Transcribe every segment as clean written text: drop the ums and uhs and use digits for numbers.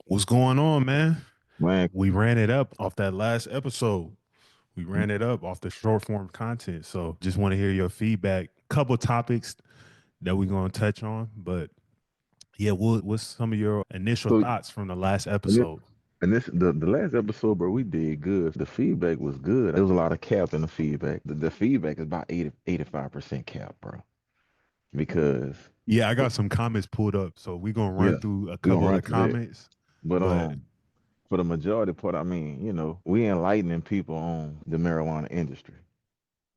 What's going on, man? Man, We ran it up off that last episode. We ran it up off the short form content. So just want to hear your feedback. Couple topics that we're going to touch on. But yeah, what's some of your initial so thoughts from the last and this episode? and this the last episode, bro, we did good. The feedback was good. There was a lot of cap in the feedback. The feedback is about 85% cap, bro. Because Yeah, I got some comments pulled up. So we're going to run yeah, through a we're gonna couple of run the through that. comments. But But for the majority part, I mean, we enlightening people on the marijuana industry.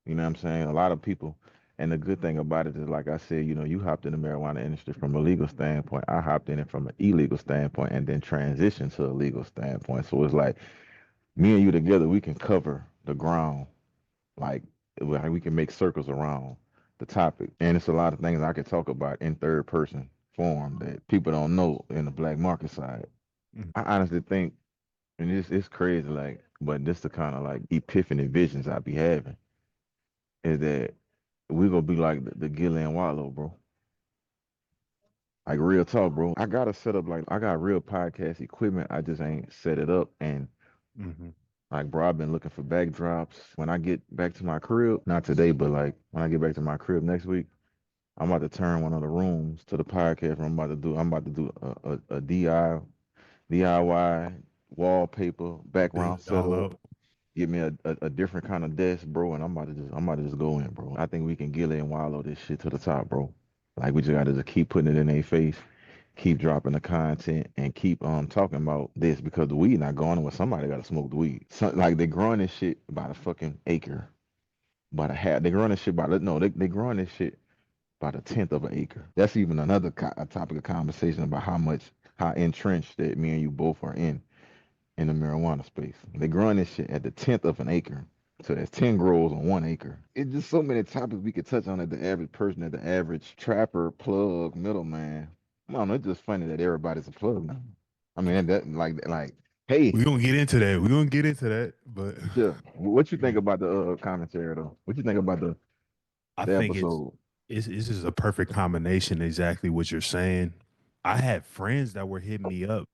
You know what I'm saying? A lot of people, and the good thing about it is, like I said, you hopped in the marijuana industry from a legal standpoint. I hopped in it from an illegal standpoint and then transitioned to a legal standpoint. So it's like me and you together, we can cover the ground. Like we can make circles around the topic. And it's a lot of things I could talk about in third person form that people don't know in the black market side. mhm. I honestly think, and it's crazy, like, but this the kind of like epiphany visions I be having is that we gonna be like the Gillian Wallow, bro. Like real talk, bro. I gotta set up like I got real podcast equipment. I just ain't set it up. And Mhm. like, bro, I've been looking for backdrops. When I get back to my crib, not today, but like when I get back to my crib next week, I'm about to turn one of the rooms to the podcast. I'm about to do a DIY wallpaper Build background it all setup. up. Get me a different kind of desk, bro, and I'm about to just go in, bro. I think we can Gilly and Wallow this shit to the top, bro. Like we just gotta just keep putting it in their face, keep dropping the content, and keep talking about this because the weed not going where somebody gotta smoke the weed. Like they growing this shit by the fucking acre, by the half. They growing this shit by the no, they growing this shit by the tenth of an acre. That's even another a topic of conversation about how entrenched that me and you both are in the marijuana space. They growing this shit at the tenth of an acre. So that's 10 grows on 1 acre. It's just so many topics we could touch on at the average person, at the average trapper, plug, middleman. I don't know, it's just funny that everybody's a plug now. I mean, like, hey, We're going to get into that. We're going to get into that. But sure. What you think yeah, about the commentary though? What you think about I the think episode? this is a perfect combination, exactly what you're saying. I had friends that were hitting me up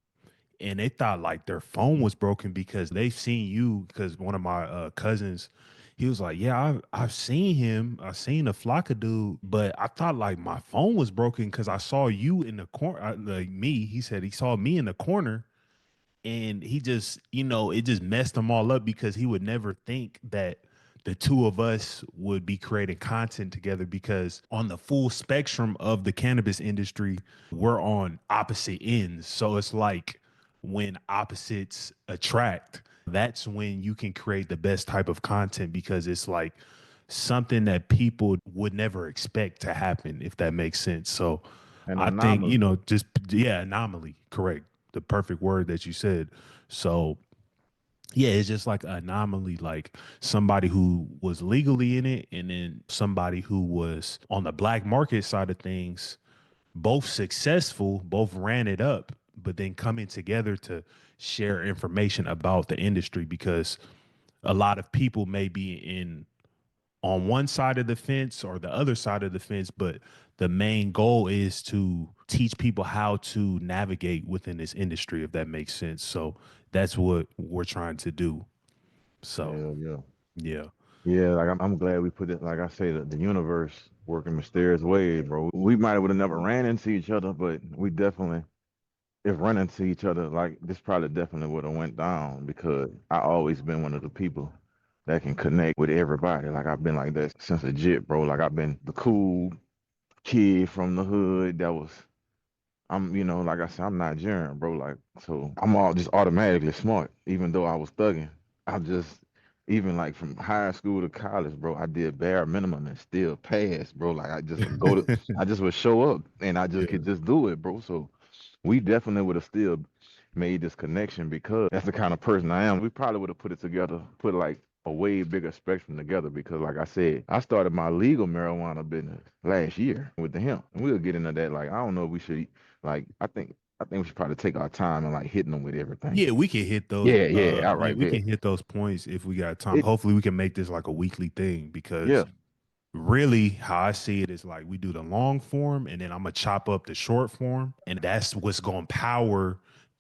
and they thought like their phone was broken because they've seen you. Because one of my cousins, he was like, "Yeah, I've seen him. I've seen the Flocka dude, but I thought like my phone was broken because I saw you in the corner. Like me, he said he saw me in the corner." And he just, it just messed them all up because he would never think that the two of us would be creating content together because on the full spectrum of the cannabis industry, we're on opposite ends. So it's like when opposites attract, that's when you can create the best type of content because it's like something that people would never expect to happen, if that makes sense. So An I think, anomaly. just, yeah, anomaly, correct. The perfect word that you said. So yeah, it's just like an anomaly, like somebody who was legally in it and then somebody who was on the black market side of things, both successful, both ran it up, but then coming together to share information about the industry because a lot of people may be in on one side of the fence or the other side of the fence, but the main goal is to teach people how to navigate within this industry, if that makes sense. So that's what we're trying to do. So Hell yeah. yeah. Yeah, like I'm glad we put it. Like I say, the universe working mysterious ways, bro. We might would have never ran into each other, but we definitely, if running into each other, like this probably definitely would have went down because I always been one of the people that can connect with everybody. Like I've been like that since a jit, bro. Like I've been the cool kid from the hood that was. Like I said, I'm Nigerian, bro. Like, so I'm all just automatically smart, even though I was thugging. I just, even like from high school to college, bro, I did bare minimum and still pass, bro. Like I just would show up and I just Yeah. could just do it, bro. So we definitely would have still made this connection because that's the kind of person I am. We probably would have put it together, put like a way bigger spectrum together because, like I said, I started my legal marijuana business last year with the hemp, and we'll get into that. Like, I don't know if we should, like, I think we should probably take our time and like hitting them with everything. Yeah, we can hit those. Yeah, all Yeah, right, we bet. can hit those points if we got time. It, Hopefully, we can make this like a weekly thing because yeah, really how I see it is like we do the long form and then I'm gonna chop up the short form, and that's what's gonna power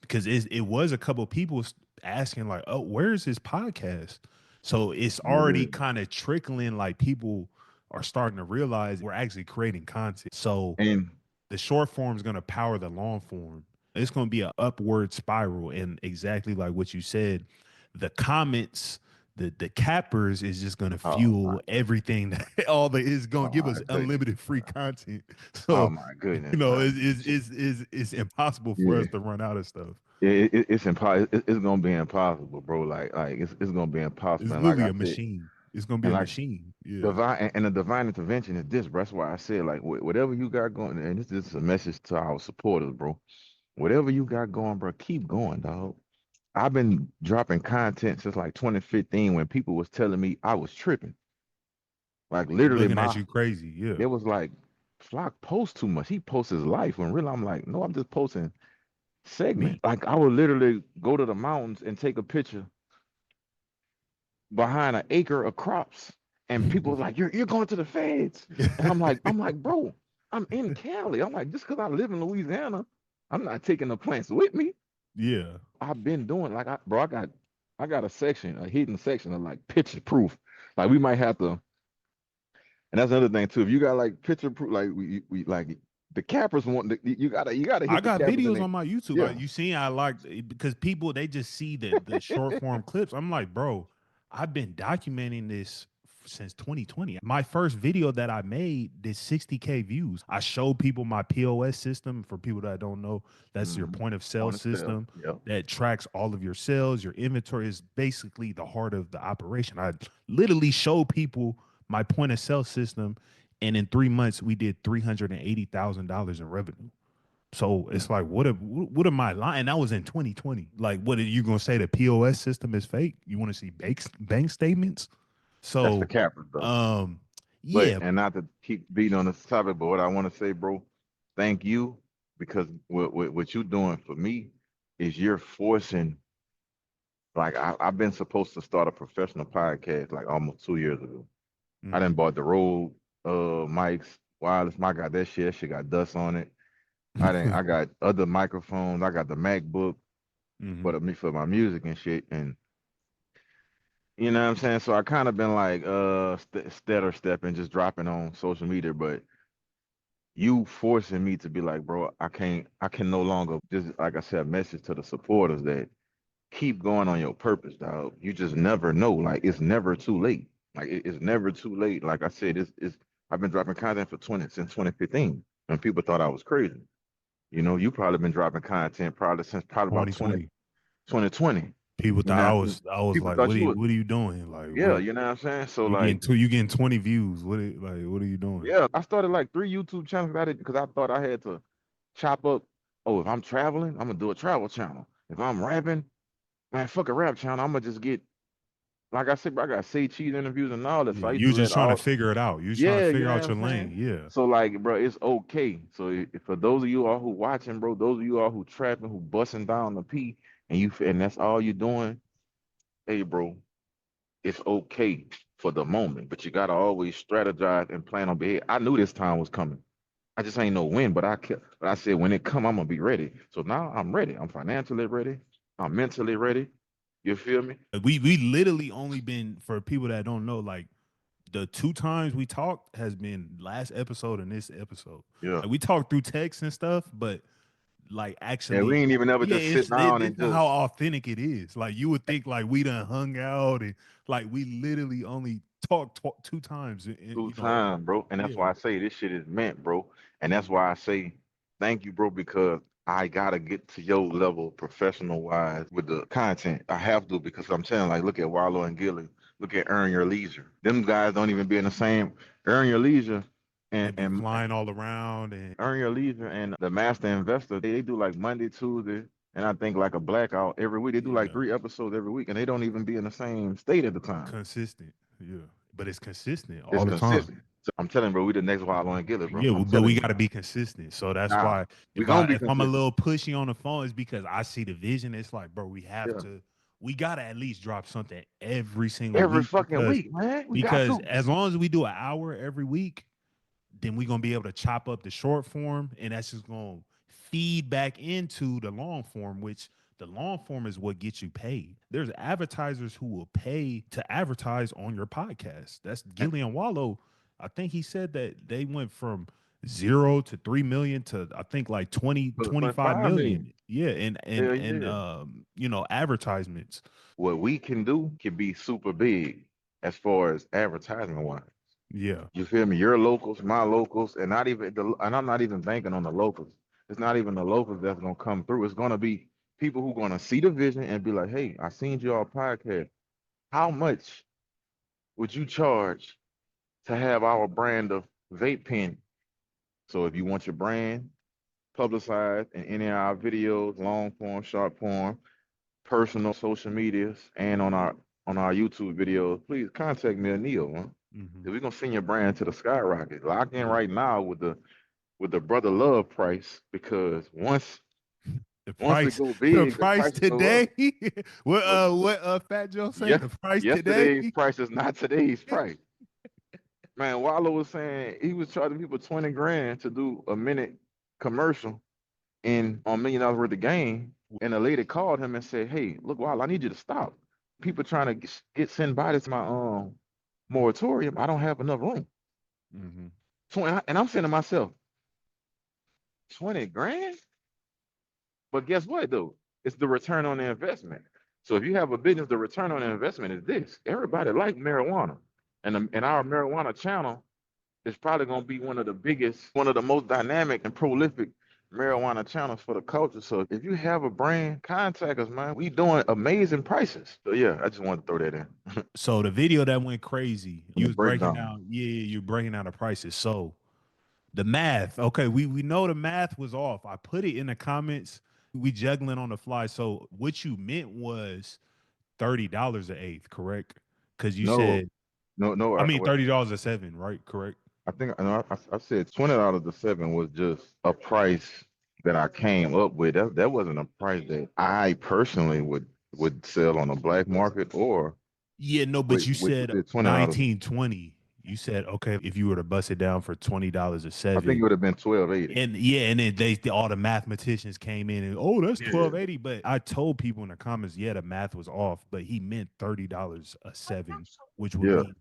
because it was a couple people asking like, "Oh, where's his podcast?" So it's already Yeah. kind of trickling. Like people are starting to realize we're actually creating content. So And the short form is going to power the long form. It's going to be an upward spiral, and exactly like what you said, the comments, the cappers is just going to oh my fuel everything. That all the is going oh to give my us goodness. unlimited free content. Oh So my goodness, it's, man. it's impossible for us Yeah. to run out of stuff. It's impossible. It's gonna be impossible, bro. Like it's gonna be impossible. It's And like literally I a said, machine. It's going to be and a like machine. Yeah. divine and the divine intervention is this, bro. That's why I said like whatever you got going, and this is a message to our supporters, bro. Whatever you got going, bro, keep going, dog. I've been dropping content since like 2015 when people was telling me I was tripping. Like They literally, looking at my you crazy. Yeah. it was like Flock posts too much. He posts his life when really I'm like, no, I'm just posting Me. segments. Like I would literally go to the mountains and take a picture behind an acre of crops, and people were like, "You're going to the feds," and I'm like, bro, I'm in Cali. I'm like, just because I live in Louisiana, I'm not taking the plants with me. Yeah. I've been doing like I got a section, a hidden section of like picture proof. Like we might have to, and that's another thing too. If you got like picture proof, like we like the cappers want you gotta I hit the got cappers in videos there. on my YouTube. Yeah. You see, I like because people they just see the short form clips. I'm like, bro, I've been documenting this since 2020. My first video that I made did 60K views. I showed people my POS system. For people that don't know, that's your Mm-hmm. point of sale On the cell. system Yep. that tracks all of your sales. Your inventory is basically the heart of the operation. I literally show people my point of sale system, and in 3 months we did $380,000 in revenue. So it's like, what am I lying? That was in 2020. Like, what are you gonna say? The POS system is fake? You want to see bank statements? That's the So, cappers though. um, But yeah, and not to keep beating on this topic, but what I want to say, bro, thank you because what you're doing for me is you're forcing. Like I've been supposed to start a professional podcast like almost 2 years ago. I done mm-hmm. bought the Rode mics, wireless mic. Got that shit. That shit got dust on it. I got other microphones. I got the MacBook Mm-hmm. for my music and shit. And you know what I'm saying. So I kind of been like stutter stepping, just dropping on social media, but you forcing me to be like, bro, I can no longer just like I said, message to the supporters that keep going on your purpose, dog. You just never know. Like it's never too late. Like it's never too late. Like I said, it's I've been dropping content for 20 since 2015, and people thought I was crazy. You know, you probably been dropping content probably since probably about 2020. 2020. People You thought know, I was people like, thought you was what are you doing? Like, yeah. what You know what I'm saying? So you getting like you getting 20 views? What are you doing? yeah, I started like 3 YouTube channels about it because I thought I had to chop up. Oh, if I'm traveling, I'm gonna do a travel channel. If I'm rapping, man, fuck a rap channel. I'm gonna just get like I said, bro, I got say cheese interviews and all that. Yeah, So I used you to just let trying to all figure it out. You just trying to yeah, you figure know out what I'm your lane. saying? Yeah. So like, bro, it's okay. So for those of you all who watching, bro, those of you all who trapping, who busting down the P and that's all you doing, hey bro, it's okay for the moment, but you gotta always strategize and plan on being. I knew this time was coming. I just ain't know when, but I said when it come, I'm gonna be ready. So now I'm ready. I'm financially ready. I'm mentally ready. You feel me? We literally only been for people that don't know, like the two times we talked has been last episode and this episode. Yeah. Like we talked through text and stuff, but like Yeah, we actually, ain't even ever yeah, just sit down it's and how just authentic it is. Like you would think like we done hung out and like we literally only talked two times. two You know, time, bro. And that's yeah, why I say this shit is meant, bro. And that's why I say thank you, bro, because I gotta get to your level professional wise with the content. I have to because I'm saying like look at Wallow and Gilly, look at Earn Your Leisure. Them guys don't even be in the same Earn Your Leisure they and be and flying all around and Earn Your Leisure and the Master Investor. They do like Monday, Tuesday, and I think like a blackout every week. They do like yeah, 3 episodes every week, and they don't even be in the same state at the time. consistent. Yeah, but it's consistent It's all the time. consistent. So I'm telling you, bro, we the next Wallow and Gilly, bro. Yeah, I'm but we telling you. got to be consistent. So that's Nah, why we gonna be if I'm a consistent. little pushy on the phone, it's because I see the vision. It's like, bro, Yeah. we gotta at least drop something every single Every week fucking week, man. We got because to. as long as we do an hour every week, then we're gonna be able to chop up the short form, and that's just gonna feed back into the long form, which The long form is what gets you paid. There's advertisers who will pay to advertise on your podcast. That's Gillian Wallow. I think he said that they went from 0 to 3 million to I think like 20, But 25 5 million. million. Yeah. And Hell and yeah. advertisements. What we can do can be super big as far as advertisement wise. Yeah. You feel me? Your locals, my locals, and not even and I'm not even banking on the locals. It's not even the locals that's gonna come through. It's gonna be people who gonna see the vision and be like, "Hey, I seen y'all podcast. How much would you charge to have our brand of vape pen?" So if you want your brand publicized in any of our videos, long form, short form, personal social medias, and on our YouTube videos, please contact me or Neil, man. Hmm. We're gonna send your brand to the skyrocket. Lock in Yeah. right now with the brother love price because The once it price, go the big, the price prices go up. today. what But Fat Joe say? yes, The price today. yesterday's price is not today's price. Man, Wallow was saying he was charging people 20 grand to do a minute commercial in on $1 million worth of game. And a lady called him and said, "Hey, look, Wallow, I need you to stop. People trying to get send by this my moratorium. I don't have enough room." Hmm. 20, and I'm saying to myself, 20 grand? But guess what, though? It's the return on the investment. So if you have a business, the return on the investment is this. Everybody like marijuana. And our marijuana channel is probably going to be one of the biggest, one of the most dynamic and prolific marijuana channels for the culture. So if you have a brand, contact us, man. We doing amazing prices. So yeah, I just wanted to throw that in. So the video that went crazy, you The was breaking breakdown. down. Yeah, you're breaking down the prices. So the math. Okay, we know the math was off. I put it in the comments. We juggling on the fly. So what you meant was $30 an eighth, correct? Because you No, said, no. I mean $30 a seven, right? Correct. I think I said 20 out of the seven was just a price that I came up with. That wasn't a price that I personally would sell on the black market or Yeah, no, but you with said the 20 out of. 1920. You said, okay, if you were to bust it down for $20 a I think it seven. would have been 1280. And yeah, and then all the mathematicians came in and that's Yeah, 1280. But I told people in the comments, yeah, the math was off, but he meant $30 a seven, which would yeah, be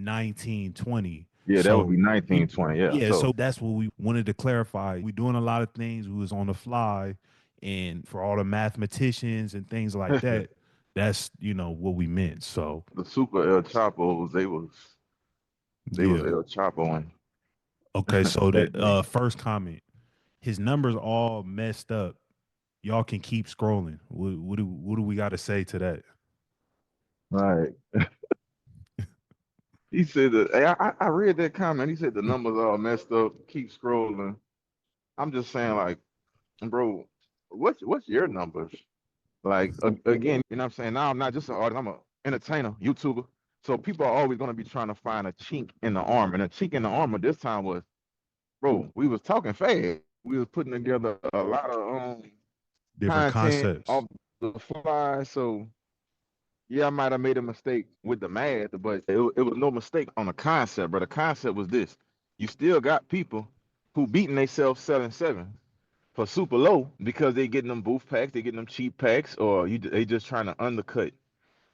1920. yeah. That would So be we 1920. Yeah. yeah, So so that's what we wanted to clarify. We doing a lot of things. We was on the fly, and for all the mathematicians and things like the that, that's what we meant. So Super El Chapos, they was yeah. El Chapoing Okay, so back the then. first comment, his numbers all messed up. Y'all can keep scrolling. What do we got to say to that? All right. He said that. Hey, I read that comment. He said the numbers all messed up. Keep scrolling. I'm just saying, like, bro, what's your numbers? Like again, you know what I'm saying? Now I'm not just an artist, I'm an entertainer, YouTuber. So people are always gonna be trying to find a chink in the armor. And a chink in the armor this time was, bro, we was talking fast. We was putting together a lot of Different content concepts. off the fly. So yeah, I might have made a mistake with the math, but it was no mistake on the concept, bro. The concept was this. You still got people who beating themselves selling seven for super low because they getting them booth packs, they getting them cheap packs, or they just trying to undercut.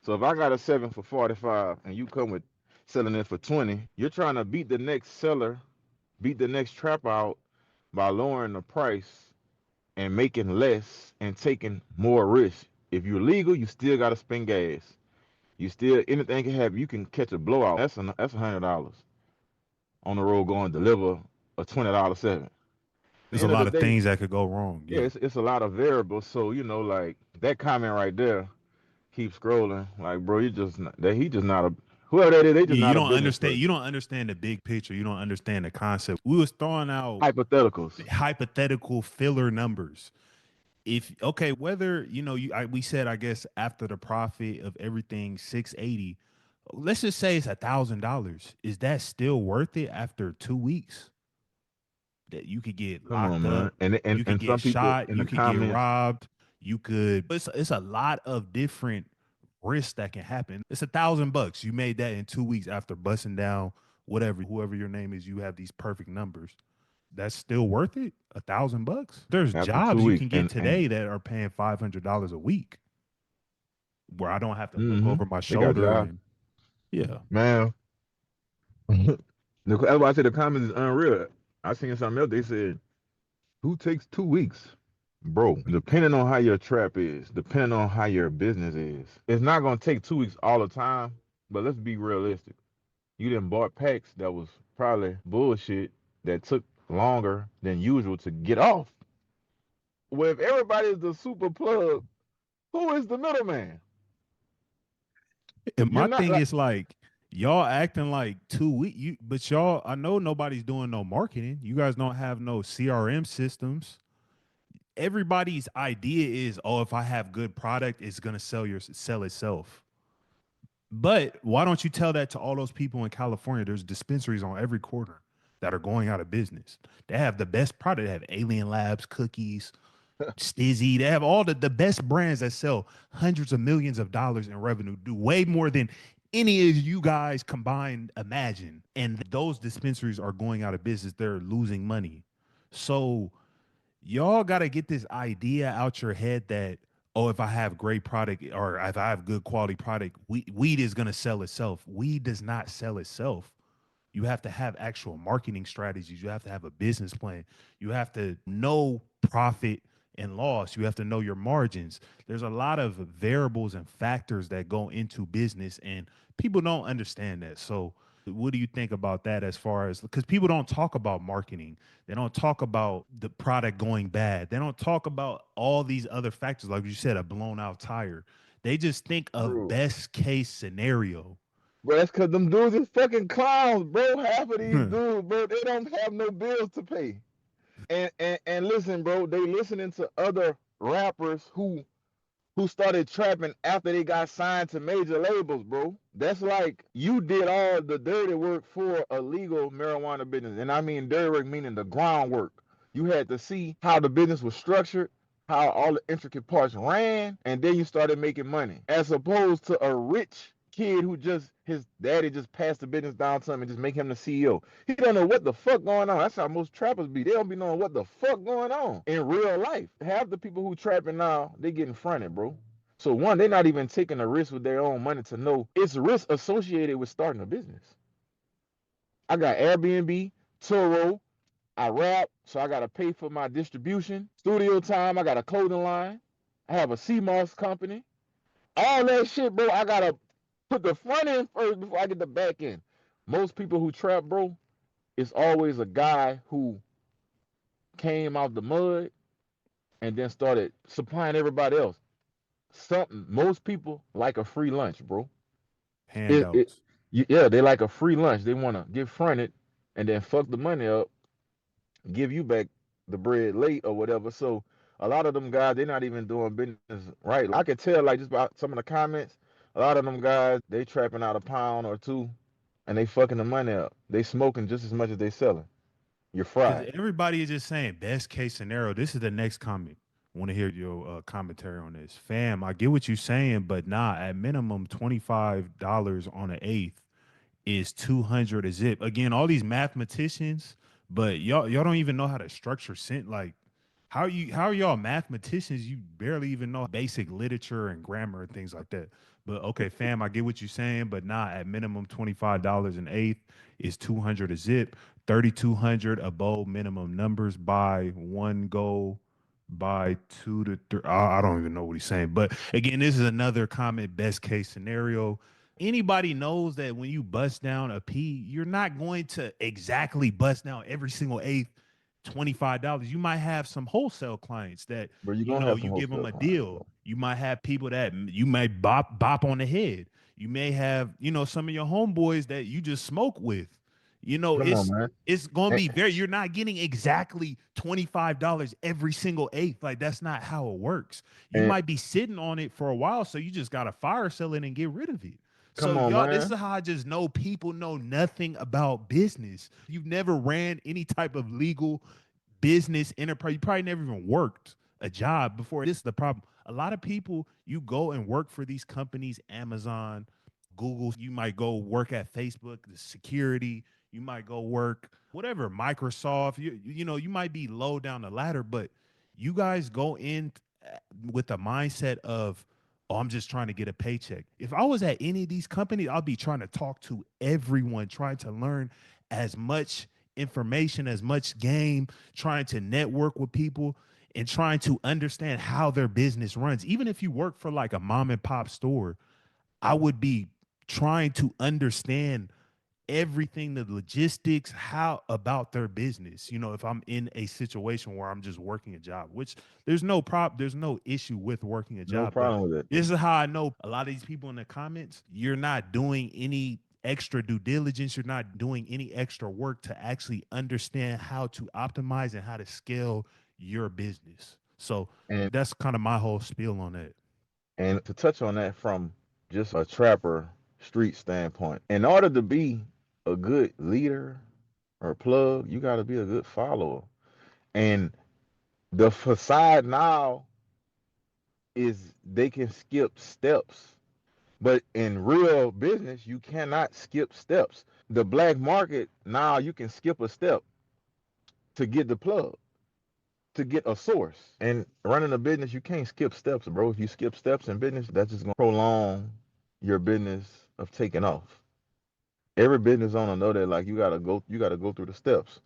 So if I got a seven for 45 and you come with selling it for 20, you're trying to beat the next seller, beat the next trap out by lowering the price and making less and taking more risk. If you're legal, you still got to spend gas. You still anything can happen. You can catch a blowout. That's $100 on the road going to deliver a $20 seven. At the There's a end of lot the of day, things that could go wrong. yeah, Yeah. it's a lot of variables. So like that comment right there, keep scrolling. Like, bro, you just that he just not a whoever that is. They just Yeah, you not a don't business understand. You person. don't understand the big picture. You don't understand the concept. We was throwing out Hypotheticals. hypothetical filler numbers. If okay, whether we said I guess after the profit of everything 680, let's just say it's $1,000. Is that still worth it after 2 weeks? That you could get Come on, locked man. up, And you could and get some people shot, in the you could get comments, robbed, you could. It's a lot of different risks that can happen. It's $1,000. You made that in 2 weeks after busting down whatever, whoever your name is. You have these perfect numbers. that's still worth it. $1,000. There's after two jobs you weeks, can get and today that are paying $500 a week where I don't have to look mm-hmm, over my they got shoulder jobs, and yeah. man. That's why I say the comments is unreal. I seen something else. They said, "Who takes 2 weeks?" Bro, depending on how your trap is, depending on how your business is, it's not gonna take 2 weeks all the time. But let's be realistic. You didn't bought packs that was probably bullshit that took longer than usual to get off. Well, if everybody is the super plug, who is the middleman? And You're my not thing like, is like y'all acting like 2 weeks, but y'all, I know nobody's doing no marketing. You guys don't have no CRM systems. Everybody's idea is, oh, if I have good product, it's gonna sell itself. But why don't you tell that to all those people in California? There's dispensaries on every corner that are going out of business. They have the best product. They have Alien Labs, cookies, Stizzy. They have all the best brands that sell hundreds of millions of dollars in revenue, do way more than any of you guys combined imagine. And those dispensaries are going out of business. They're losing money. So y'all got to get this idea out your head that, oh, if I have great product or if I have good quality product, weed is going to sell itself. Weed does not sell itself. You have to have actual marketing strategies. You have to have a business plan. You have to know profit and loss. You have to know your margins. There's a lot of variables and factors that go into business, and people don't understand that. So, what do you think about that as far as because people don't talk about marketing? They don't talk about the product going bad. They don't talk about all these other factors, like you said, a blown out tire. They just think of bro. best case scenario. Bro, that's because them dudes is fucking clowns, bro. Half of these dudes, bro, they don't have no bills to pay. And listen, bro, they listening to other rappers who started trapping after they got signed to major labels, bro. That's like you did all the dirty work for a legal marijuana business. And I mean dirty work meaning the groundwork. You had to see how the business was structured, how all the intricate parts ran, and then you started making money. As opposed to a rich kid who just his daddy just passed the business down to him and just make him the CEO. He don't know what the fuck going on. That's how most trappers be. They don't be knowing what the fuck going on in real life. Half the people who trapping now, they getting fronted, bro. So one, they're not even taking a risk with their own money to know it's risk associated with starting a business. I got Airbnb, Turo, I rap, so I gotta pay for my distribution, studio time, I got a clothing line, I have a CMOS company. All that shit, bro, I gotta put the front end first before I get the back end. Most people who trap, bro, it's always a guy who came out the mud and then started supplying everybody else. Something most people like a free lunch, bro. It Handouts. yeah, they like a free lunch. They want to get fronted and then fuck the money up, give you back the bread late or whatever. So a lot of them guys, they're not even doing business right. I can tell like just about some of the comments. A lot of them guys, they trapping out a pound or two, and they fucking the money up. They smoking just as much as they selling. You're Because fried. everybody is just saying best case scenario. This is the next comment. Want to hear your commentary on this, fam? I get what you're saying, but nah. At minimum, $25 on an eighth is 200 a zip. Again, all these mathematicians, but y'all don't even know how to structure cent. Like, how are y'all mathematicians? You barely even know basic literature and grammar and things like that. But okay, fam, I get what you're saying, but nah, at minimum $25 an eighth is 200 a zip, 3,200 above minimum numbers by one goal by two to three. I don't even know what he's saying. But again, this is another comment, best case scenario. Anybody knows that when you bust down a P, you're not going to exactly bust down every single eighth $25. You might have some wholesale clients that, But you're you gonna know, have some you give them wholesale a clients, deal. bro. You might have people that you may bop on the head. You may have, some of your homeboys that you just smoke with. Come on, man. It's gonna And be you're not getting exactly $25 every single eighth. Like that's not how it works. You and might be sitting on it for a while, so you just gotta fire sell it and get rid of it. So come on, y'all, this man. is how I just know people know nothing about business. You've never ran any type of legal business enterprise. You probably never even worked a job before. This is the problem. A lot of people, you go and work for these companies, Amazon, Google. You might go work at Facebook, the security. You might go work whatever, Microsoft. You might be low down the ladder, but you guys go in with a mindset of, oh, I'm just trying to get a paycheck. If I was at any of these companies, I'll be trying to talk to everyone, trying to learn as much information, as much game, trying to network with people and trying to understand how their business runs. Even if you work for like a mom and pop store, I would be trying to understand everything, the logistics, how about their business. If I'm in a situation where I'm just working a job, which there's no issue with working a No job, but problem with that. this is how I know a lot of these people in the comments, you're not doing any extra due diligence, you're not doing any extra work to actually understand how to optimize and how to scale your business. So And that's kind of my whole spiel on that. and to touch on that from just a trapper street standpoint, in order to be a good leader or plug, you got to be a good follower. And the facade now is they can skip steps. But in real business, you cannot skip steps. The black market, now you can skip a step to get the plug, to get a source. And running a business, you can't skip steps, bro. If you skip steps in business, that's just gonna prolong your business of taking off. Every business owner know that like you gotta go through the steps.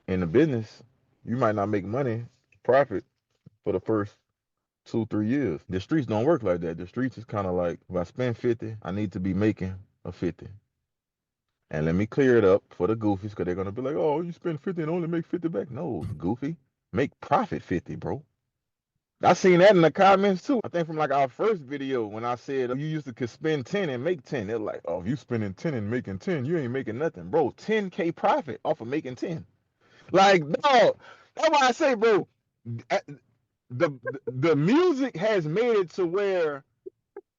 In the business, you might not make money, profit for the first 2, 3 years. The streets don't work like that. The streets is kind of like if I spend 50, I need to be making a 50. And let me clear it up for the goofies because they're gonna be like, oh, you spend 50 and only make 50 back. No, goofy. Make profit 50, bro. I seen that in the comments too. I think from like our first video when I said you used to could spend 10 and make 10. They're like, oh, if you spending 10 and making 10, you ain't making nothing, bro. 10K profit off of making 10. Like, no, that's why I say, bro, the the music has made it to where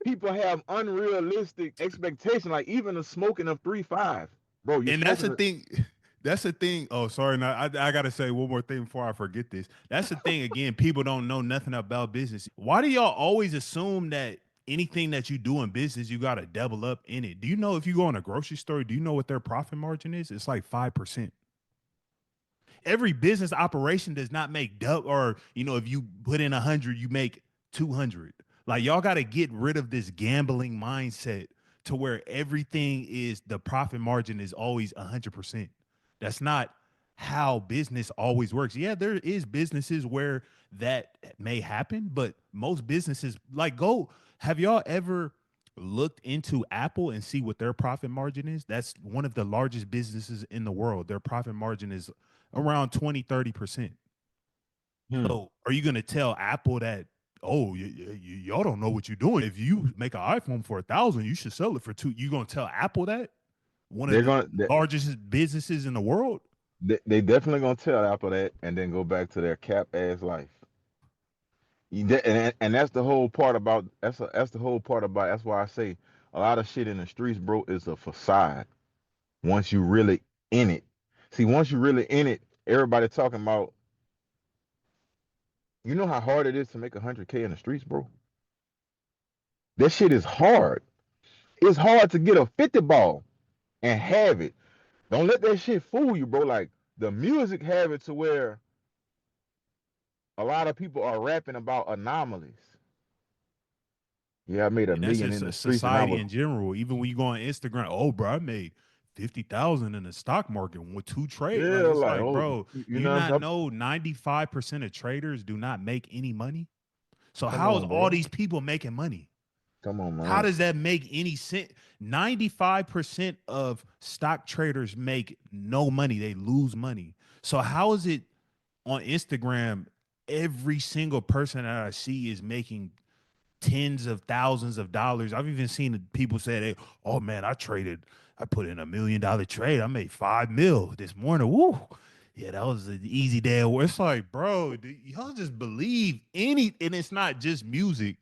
people have unrealistic expectation. Like even the smoking of 3-5, bro. You're And that's smoking the it. thing. That's the thing. Oh, sorry. No, I gotta say one more thing before I forget this. That's the thing. Again, people don't know nothing about business. Why do y'all always assume that anything that you do in business, you gotta double up in it? Do you know if you go in a grocery store, do you know what their profit margin is? It's like 5%. Every business operation does not make double, or if you put in 100, you make 200. Like y'all got to get rid of this gambling mindset to where everything is the profit margin is always 100%. That's not how business always works. Yeah, there is businesses where that may happen, but most businesses, like, go, have y'all ever looked into Apple and see what their profit margin is? That's one of the largest businesses in the world. Their profit margin is around 20-30%. Hmm. So are you going to tell Apple that, oh, y'all don't know what you're doing? If you make an iPhone for 1,000, you should sell it for two. You going to tell Apple that? One of They're the gonna largest businesses in the world? they definitely gonna tell Apple that and then go back to their cap ass life. And that's the whole part about that's the whole part about that's why I say a lot of shit in the streets, bro, is a facade. Once you really in it, see, once you really in it, everybody talking about. You know how hard it is to make 100K in the streets, bro. That shit is hard. It's hard to get a 50 ball and have it. Don't let that shit fool you, bro. Like the music have it to where a lot of people are rapping about anomalies. Yeah, I made a And that's million just in a the streets, and I society was in general. Even when you go on Instagram, oh, bro, I made 50,000 in the stock market with two trades. Like, yeah, it's like like, oh, bro, you do you know what I'm not saying? know 95% of traders do not make any money? So Come how is on, all bro. these people making money? Come on, How man. does that make any sense? 95% of stock traders make no money. They lose money. So how is it on Instagram, every single person that I see is making tens of thousands of dollars? I've even seen people say, that, oh man, I put in $1 million trade. I made 5 mil this morning. Woo. Yeah, that was an easy day at work. It's like, bro, y'all just believe and it's not just music.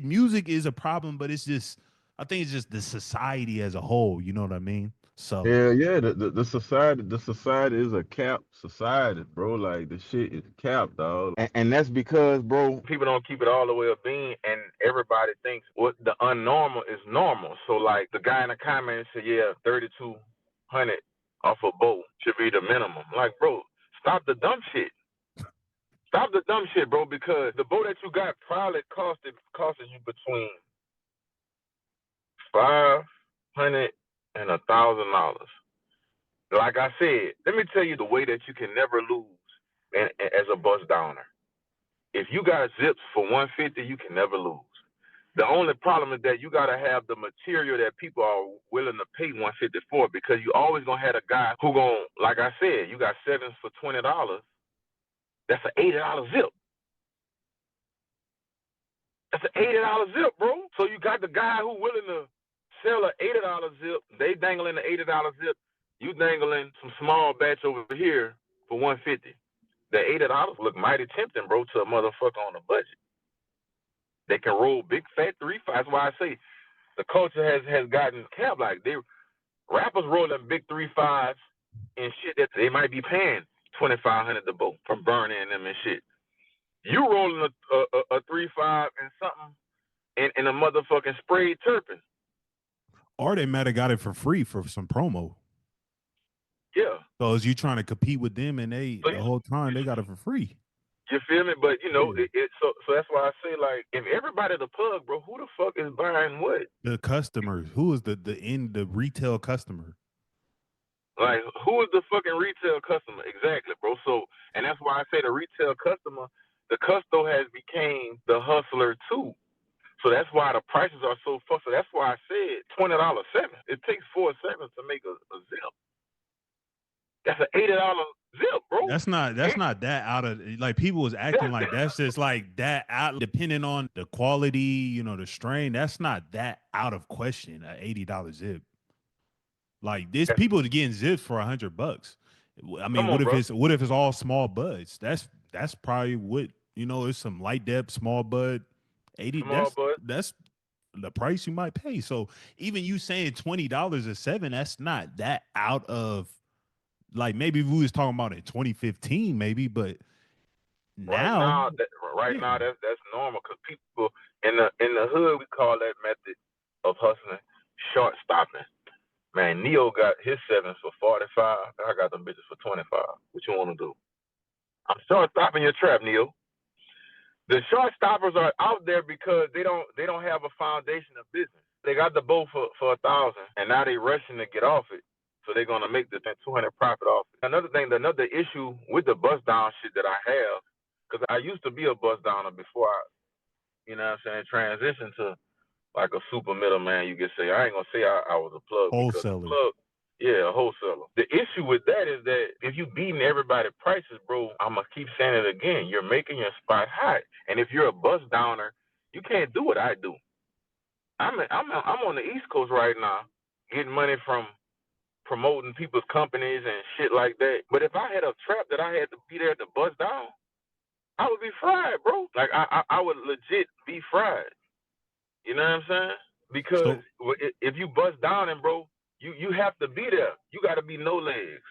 Music is a problem, but I think it's just the society as a whole. You know what I mean? So Yeah, yeah. The society is a cap society, bro. Like the shit is capped, dog. And that's because, bro, people don't keep it all the way up being, and everybody thinks what the unnormal is normal. So like the guy in the comments said, yeah, 3,200 off a boat should be the minimum. Like, bro, stop the dumb shit. Stop the dumb shit, bro, because the boat that you got probably costed you between $500 and $1,000. Like I said, let me tell you the way that you can never lose as a bus downer. If you got zips for $150, you can never lose. The only problem is that you gotta have the material that people are willing to pay $150 for, because you always gonna have a guy who gonna, like I said, you got sevens for $20. That's an $80 zip. That's an $80 zip, bro. So you got the guy who willing to sell an $80 zip. They dangling the $80 zip. You dangling some small batch over here for $150. The $80 look mighty tempting, bro, to a motherfucker on a budget. They can roll big fat 3-5. That's why I say the culture has gotten kept. Like, rappers rolling big 3-5s and shit that they might be paying $2,500 the boat from burning them and shit. You rolling a 3-5 and something in a motherfucking sprayed turpin. Or they might have got it for free for some promo. Yeah. So as you trying to compete with them, and the whole time they got it for free. You feel me? But you know, so that's why I say, like, if everybody the plug, bro, who the fuck is buying what? The customers. Who is the retail customer? Like, who is the fucking retail customer? Exactly, bro. So, and that's why I say the retail customer, the custo has became the hustler too. So that's why the prices are so fucked. So that's why I said $20 seven. It takes 4 sevens to make a zip. That's an $80 zip, bro. That's not that out of, like, people was acting like that's just like that out, depending on the quality, you know, the strain. That's not that out of question, an $80 zip. Like, this, people are getting zips for $100. I mean, what if it's all small buds? That's probably what, you know, it's some light depth, small bud, 80. That's the price you might pay. So even you saying $20 a seven, that's not that out of, like, maybe we was talking about in 2015, maybe, but now, now that's normal, because people in the hood, we call that method of hustling short stopping. Man, Neo got his sevens for 45. I got them bitches for 25. What you want to do? I'm short stopping your trap, Neo. The short stoppers are out there because they don't have a foundation of business. They got the boat for $1,000, and now they rushing to get off it. So they're gonna make the $200 profit off it. Another issue with the bust down shit that I have, because I used to be a bust downer before I, you know what I'm saying, transition to like a super middleman, you could say. I ain't gonna say I was a plug. Wholesaler. A wholesaler. The issue with that is that if you beating everybody's prices, bro, I'm gonna keep saying it again. You're making your spot hot, and if you're a bust downer, you can't do what I do. I'm on the East Coast right now, getting money from promoting people's companies and shit like that. But if I had a trap that I had to be there to bust down, I would be fried, bro. Like, I would legit be fried. You know what I'm saying? Because if you bust down, and bro, you have to be there. You got to be no legs.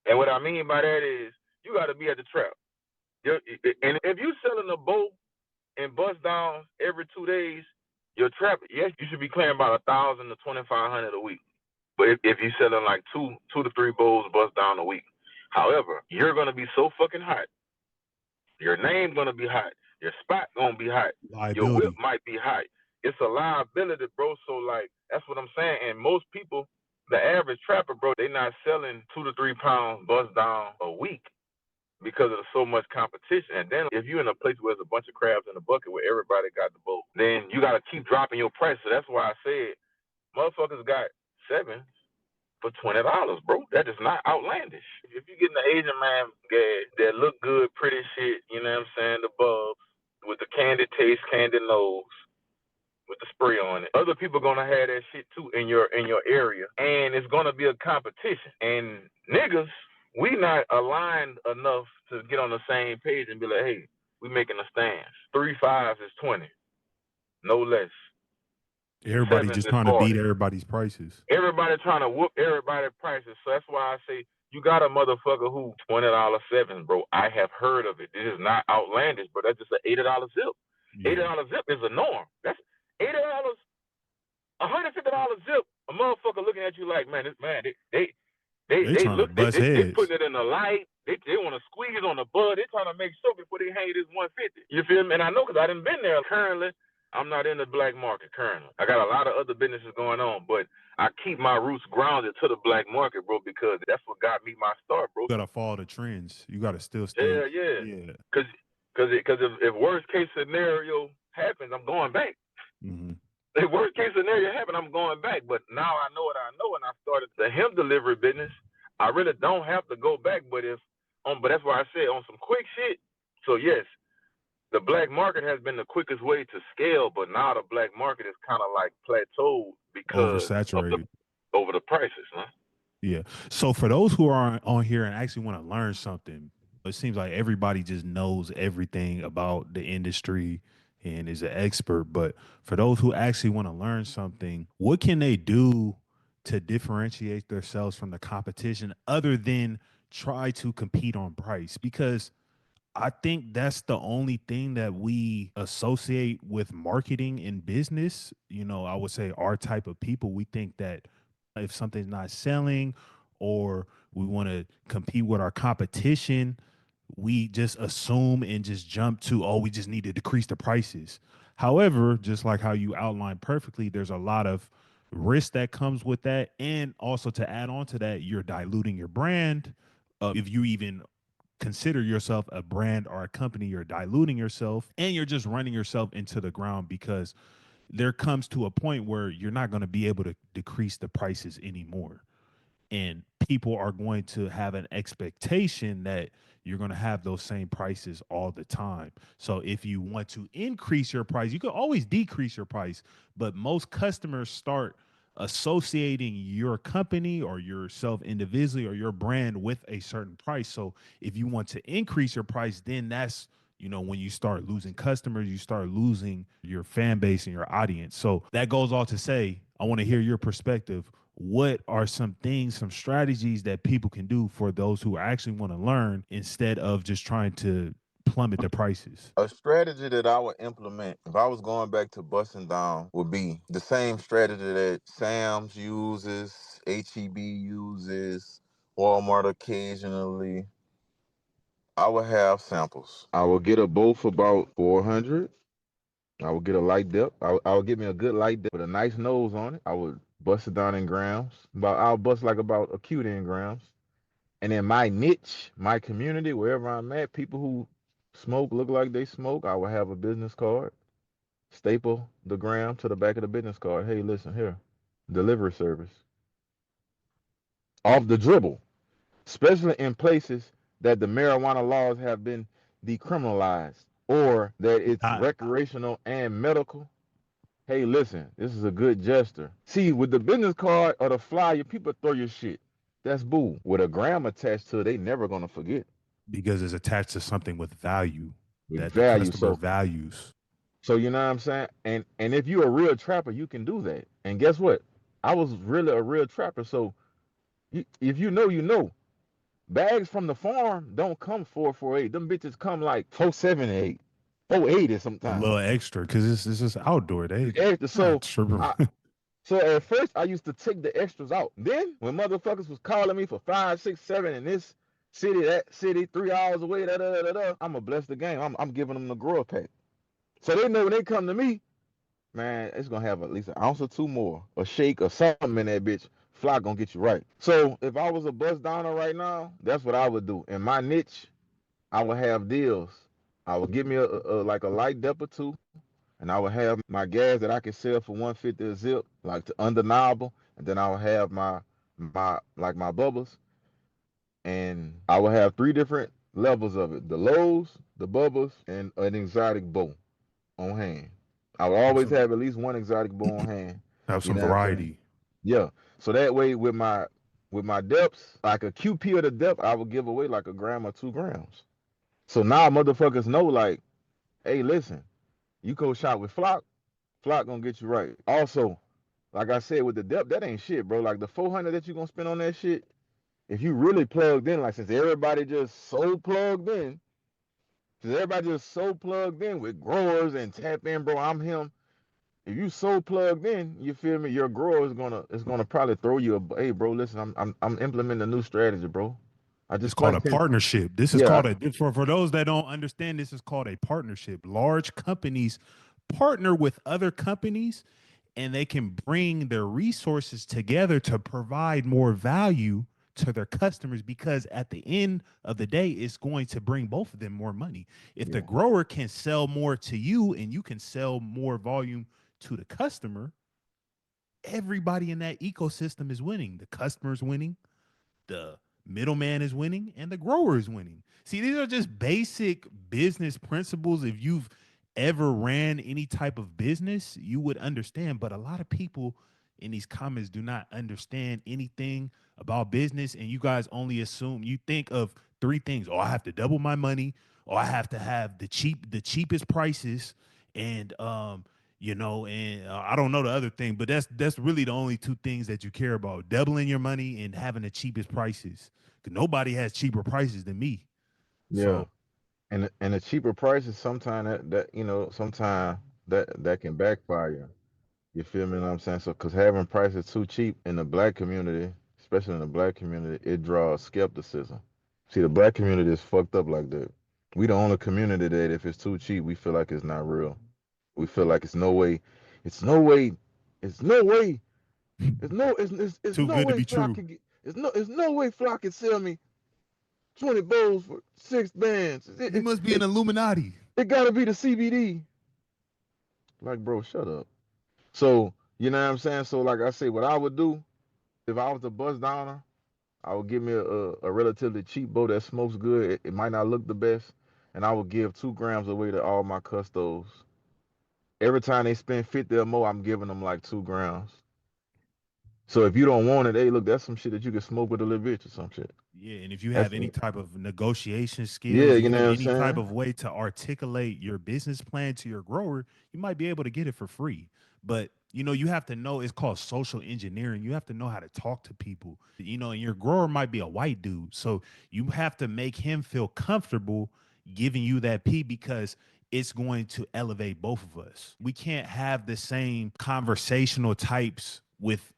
And what I mean by that is you got to be at the trap. And if you selling a boat and bust down every 2 days, your trap, yes, you should be clearing about $1,000 to $2,500 a week. But if you're selling like two to three bowls bust down a week, however, you're gonna be so fucking hot. Your name gonna be hot. Your spot gonna be hot. Liability. Your whip might be hot. It's a liability, bro. So, like, that's what I'm saying. And most people, the average trapper, bro, they not selling 2 to 3 pounds bust down a week because of so much competition. And then if you're in a place where there's a bunch of crabs in the bucket where everybody got the boat, then you gotta keep dropping your price. So that's why I said motherfuckers got sevens for $20, bro. That is not outlandish. If you're getting an Asian man that look good, pretty shit, you know what I'm saying, the bubs, with the candy taste, candy nose, with the spray on it. Other people gonna have that shit too in your area, and it's gonna be a competition. And niggas, we not aligned enough to get on the same page and be like, hey, we making a stance. 3 5s is 20, no less. Everybody just trying to beat everybody's prices. Everybody trying to whoop everybody's prices. So that's why I say you got a motherfucker who $20 sevens, bro. I have heard of it. This is not outlandish, but that's just an $80 zip. Yeah. $80 zip is a norm. That's $80, $150 zip. A motherfucker looking at you like, man, they They trying to look, bust they heads. putting it in the light. They want to squeeze on the bud. They trying to make sure before they hang this 150. You feel me? And I know because I done been there. Currently, I'm not in the black market. Currently, I got a lot of other businesses going on, but I keep my roots grounded to the black market, bro, because that's what got me my start, bro. You gotta follow the trends. You gotta still Yeah, stay. yeah. Yeah. Because if worst case scenario happens, I'm going back. Mm-hmm. If worst case scenario happen, I'm going back. But now I know what I know, and I started the hemp delivery business. I really don't have to go back, but but that's why I said on some quick shit. So yes, the black market has been the quickest way to scale, but now the black market is kind of like plateaued because of Oversaturated. over the prices, huh? Yeah. So for those who are on here and actually want to learn something, it seems like everybody just knows everything about the industry and is an expert. But for those who actually want to learn something, what can they do to differentiate themselves from the competition other than try to compete on price? Because I think that's the only thing that we associate with marketing in business. You know, I would say our type of people, we think that if something's not selling or we want to compete with our competition, we just assume and just jump to, oh, we just need to decrease the prices. However, just like how you outlined perfectly, there's a lot of risk that comes with that. And also to add on to that, you're diluting your brand. If you even consider yourself a brand or a company, you're diluting yourself and you're just running yourself into the ground because there comes to a point where you're not going to be able to decrease the prices anymore. And people are going to have an expectation that you're going to have those same prices all the time. So if you want to increase your price, you can always decrease your price, but most customers start associating your company or yourself individually or your brand with a certain price. So if you want to increase your price, then that's, you know, when you start losing customers, you start losing your fan base and your audience. So that goes all to say, I want to hear your perspective. What are some things, some strategies that people can do for those who actually want to learn instead of just trying to plummet the prices? A strategy that I would implement if I was going back to busting down would be the same strategy that Sam's uses, HEB uses, Walmart occasionally. I would have samples. I will get a bowl for about 400. I would get a light dip. I would get me a good light dip with a nice nose on it. I would bust it down in grams. I'll bust like about a cute in grams. And in my niche, my community, wherever I'm at, people who smoke look like they smoke, I will have a business card, staple the gram to the back of the business card. Hey, listen here, delivery service. Off the dribble, especially in places that the marijuana laws have been decriminalized or that it's Not recreational and medical. Hey, listen, this is a good gesture. See, with the business card or the flyer, people throw your shit. That's boo. With a gram attached to it, they never gonna forget. because it's attached to something with value With that the value. customer So values. so you know what I'm saying? And if you're a real trapper, you can do that. And guess what? I was really a real trapper. So if you know, you know. Bags from the farm don't come 448. Them bitches come like 478, 480 A sometimes. little extra because this is outdoor. They Extra. not tripping. I, so at first I used to take the extras out. Then when motherfuckers was calling me for 5, 6, 7 in this city, that city, 3 hours away, I'ma bless the game. I'm giving them the grower pack. So they know when they come to me, man, it's gonna have at least an ounce or two more, a shake or something in that bitch. Fly gonna get you right. So if I was a bus downer right now, that's what I would do. In my niche, I would have deals. I would give me like a light dep or two, and I would have my gas that I could sell for 150 a zip, like to undeniable, and then I would have my bubbles, and I would have three different levels of it: the lows, the bubbles, and an exotic bow on hand. I would have always some have at least one exotic bow on hand. have You some know what I'm saying? variety. Yeah. So that way with my depths, like a QP of the depth, I would give away like a gram or 2 grams. So now motherfuckers know like, hey, listen, you go shop with Flock, Flock gonna get you right. Also, like I said, with the depth, that ain't shit, bro. Like the 400 that you gonna spend on that shit, if you really plugged in, like since everybody just so plugged in, since everybody just so plugged in with growers and tap in, bro, I'm him. if you so plugged in, you feel me? Your grower is gonna probably throw you hey bro, listen, I'm implementing a new strategy, bro. I It's just called a spent 10. partnership. This is Yeah, called for those that don't understand, this is called a partnership. Large companies partner with other companies and they can bring their resources together to provide more value to their customers, because at the end of the day it's going to bring both of them more money. If the yeah, grower can sell more to you and you can sell more volume to the customer, everybody in that ecosystem is winning. The customer's winning, the middleman is winning, and the grower is winning. See, these are just basic business principles. If you've ever ran any type of business, you would understand. But a lot of people in these comments do not understand anything about business, and you guys only assume, you think of three things. Oh, I have to double my money, or I have to have the cheapest prices, and I don't know the other thing, but that's really the only two things that you care about: doubling your money and having the cheapest prices. 'Cause nobody has cheaper prices than me. yeah. So And the cheaper prices sometimes sometimes that can backfire you. You feel me? What I'm saying? So, cause having prices too cheap in the black community, especially in the black community, it draws skepticism. See, the black community is fucked up like that. We the only community that if it's too cheap, we feel like it's not real. We feel like it's no way, it's no way, it's no way, it's too no good to way be Flock true. can get, it's no way Flock can sell me 20 bowls for 6 bands. He must be an Illuminati. It gotta be the CBD. Like, bro, shut up. So, you know what I'm saying? So, like I say, what I would do if I was a bus downer, I would give me a relatively cheap bow that smokes good. It might not look the best, and I would give 2 grams away to all my custos. Every time they spend 50 or more, I'm giving them like 2 grams. So if you don't want it, hey, look, that's some shit that you can smoke with a little bitch or some shit. Yeah, and if you have That's any type of negotiation yeah, skills, or you you know have what I'm any type saying? of way to articulate your business plan to your grower, you might be able to get it for free. But you have to know, it's called social engineering. You have to know how to talk to people. And your grower might be a white dude. So you have to make him feel comfortable giving you that P, because it's going to elevate both of us. We can't have the same conversational types with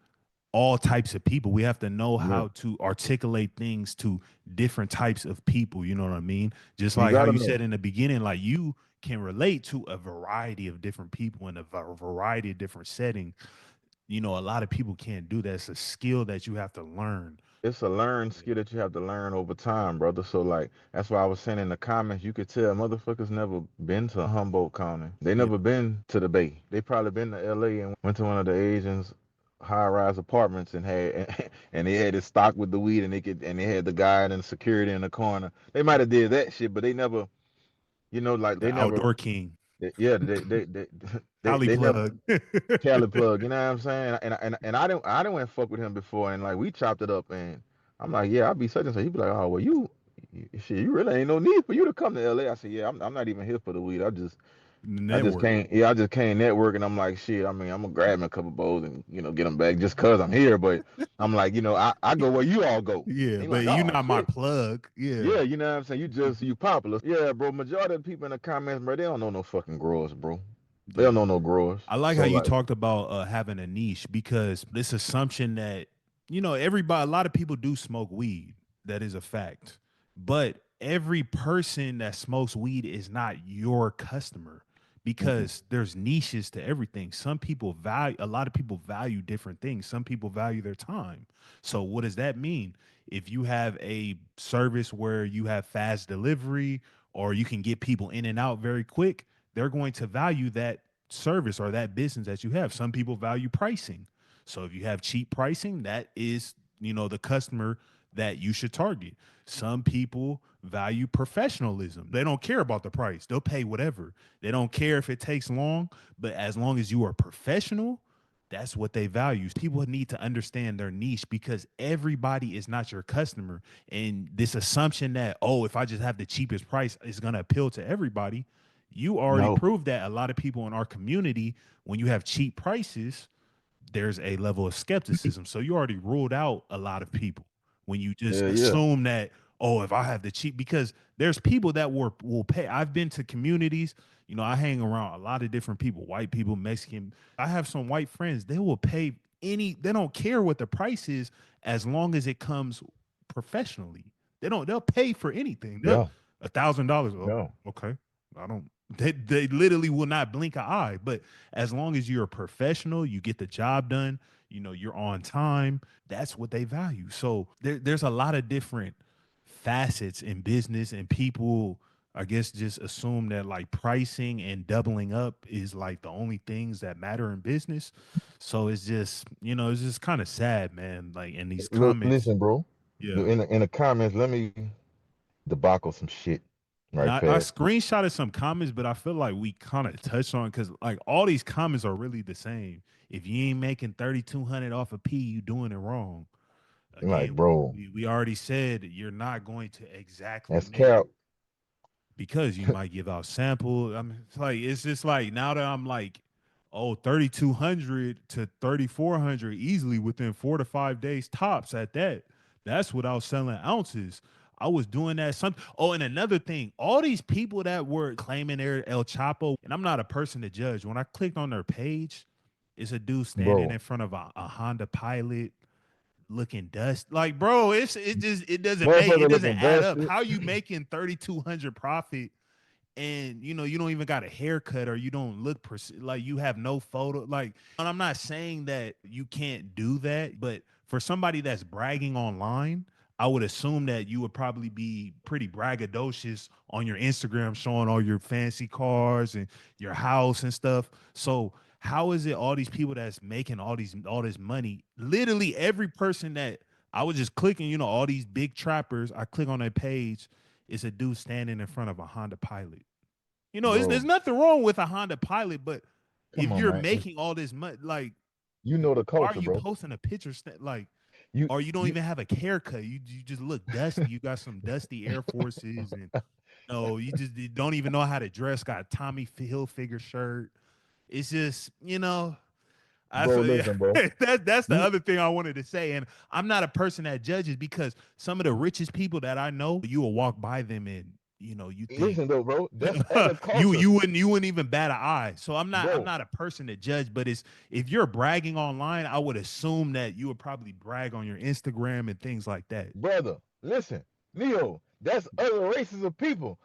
all types of people. We have to know Yeah. how to articulate things to different types of people. You know what I mean? Just You like how gotta you know. said in the beginning, like you can relate to a variety of different people in a variety of different settings. A lot of people can't do that. It's a skill that you have to learn. It's a learned Yeah. skill that you have to learn over time, brother. So like that's why I was saying in the comments, you could tell motherfuckers never been to Humboldt County. They Yeah. never been to the Bay. They probably been to LA and went to one of the Asians high-rise apartments and had and they had it stocked with the weed and they had the guy and security in the corner. They might have did that shit, but they never, like The they never, outdoor king. yeah, they Alley they never. plug. Cali plug, you know what I'm saying? And I didn't went fuck with him before, and like we chopped it up, and I'm like, yeah, I'll be such and such. He be like, oh well, shit, you really ain't no need for you to come to LA. I said, yeah, I'm not even here for the weed. I just Network. can't, yeah, I just can't network, and I'm like, shit. I mean, I'm gonna grab me a couple bowls and get them back just cause I'm here. But I'm like, I go where you all go. Yeah, And he but like, you oh not my shit. plug. Yeah. Yeah, you know what I'm saying? You popular. Yeah, bro. Majority of the people in the comments, bro, they don't know no fucking growers, bro. They don't Yeah. know no growers. I like how So you like, talked about having a niche, because this assumption that everybody, a lot of people do smoke weed. That is a fact, but every person that smokes weed is not your customer, mm-mm, because there's niches to everything. A lot of people value different things. Some people value their time. So what does that mean? If you have a service where you have fast delivery, or you can get people in and out very quick, they're going to value that service or that business that you have. Some people value pricing. So if you have cheap pricing, that is, the customer that you should target. Some people value professionalism. They don't care about the price. They'll pay whatever. They don't care if it takes long, but as long as you are professional, that's what they value. People need to understand their niche, because everybody is not your customer. And this assumption that, oh, if I just have the cheapest price, it's going to appeal to everybody. You already no. proved that a lot of people in our community, when you have cheap prices, there's a level of skepticism. So you already ruled out a lot of people when you just Yeah, yeah. assume that, oh, if I have the cheap, because there's people that will pay. I've been to communities, I hang around a lot of different people, white people, Mexican. I have some white friends. They will pay they don't care what the price is as long as it comes professionally. They'll pay for anything. They'll Yeah, $1,000. Oh, yeah. okay. I don't they literally will not blink an eye. But as long as you're a professional, you get the job done, you're on time, that's what they value. So there's a lot of different facets in business, and people, I guess, just assume that like pricing and doubling up is like the only things that matter in business. So it's just kind of sad, man. Like in these Look, comments. listen, bro. Yeah. In the comments, let me debacle some shit right Now I fast. screenshotted some comments, but I feel like we kind of touched on, because like all these comments are really the same. If you ain't making 3,200 off a P, you doing it wrong. Like, Again, bro, we already said you're not going to exactly that's make, cap. because you might give out sample. I mean, it's just like now that I'm like, oh, 3,200 to 3,400 easily within 4 to 5 days tops at that. That's without selling ounces. I was doing that. Oh, and another thing, all these people that were claiming they're El Chapo, and I'm not a person to judge. When I clicked on their page, it's a dude standing Bro, in front of a Honda Pilot looking dust. Like, bro, it motherfucker doesn't looking add up. dusty. How you making 3,200 profit, and you don't even got a haircut, or you don't look like you have no photo, like, and I'm not saying that you can't do that, but for somebody that's bragging online, I would assume that you would probably be pretty braggadocious on your Instagram, showing all your fancy cars and your house and stuff. So how is it all these people that's making all this money, literally every person that I was just clicking, all these big trappers, I click on their page, it's a dude standing in front of a Honda Pilot. There's Bro, nothing wrong with a Honda Pilot, but come if on, you're man. making all this money, like, You know the why are culture, you bro. posting a picture, like, You or you don't you even have a haircut? You just look dusty. You got some dusty Air Forces, and no, you don't even know how to dress. Got a Tommy Hilfiger shirt. It's just, I bro, so yeah, listen, bro. that's the You other thing I wanted to say. And I'm not a person that judges, because some of the richest people that I know, you will walk by them and you think listen though, bro. That's other culture, you wouldn't even bat an eye. So I'm bro. not a person to judge, but it's, if you're bragging online, I would assume that you would probably brag on your Instagram and things like that. Brother, listen, Neo, that's other races of people.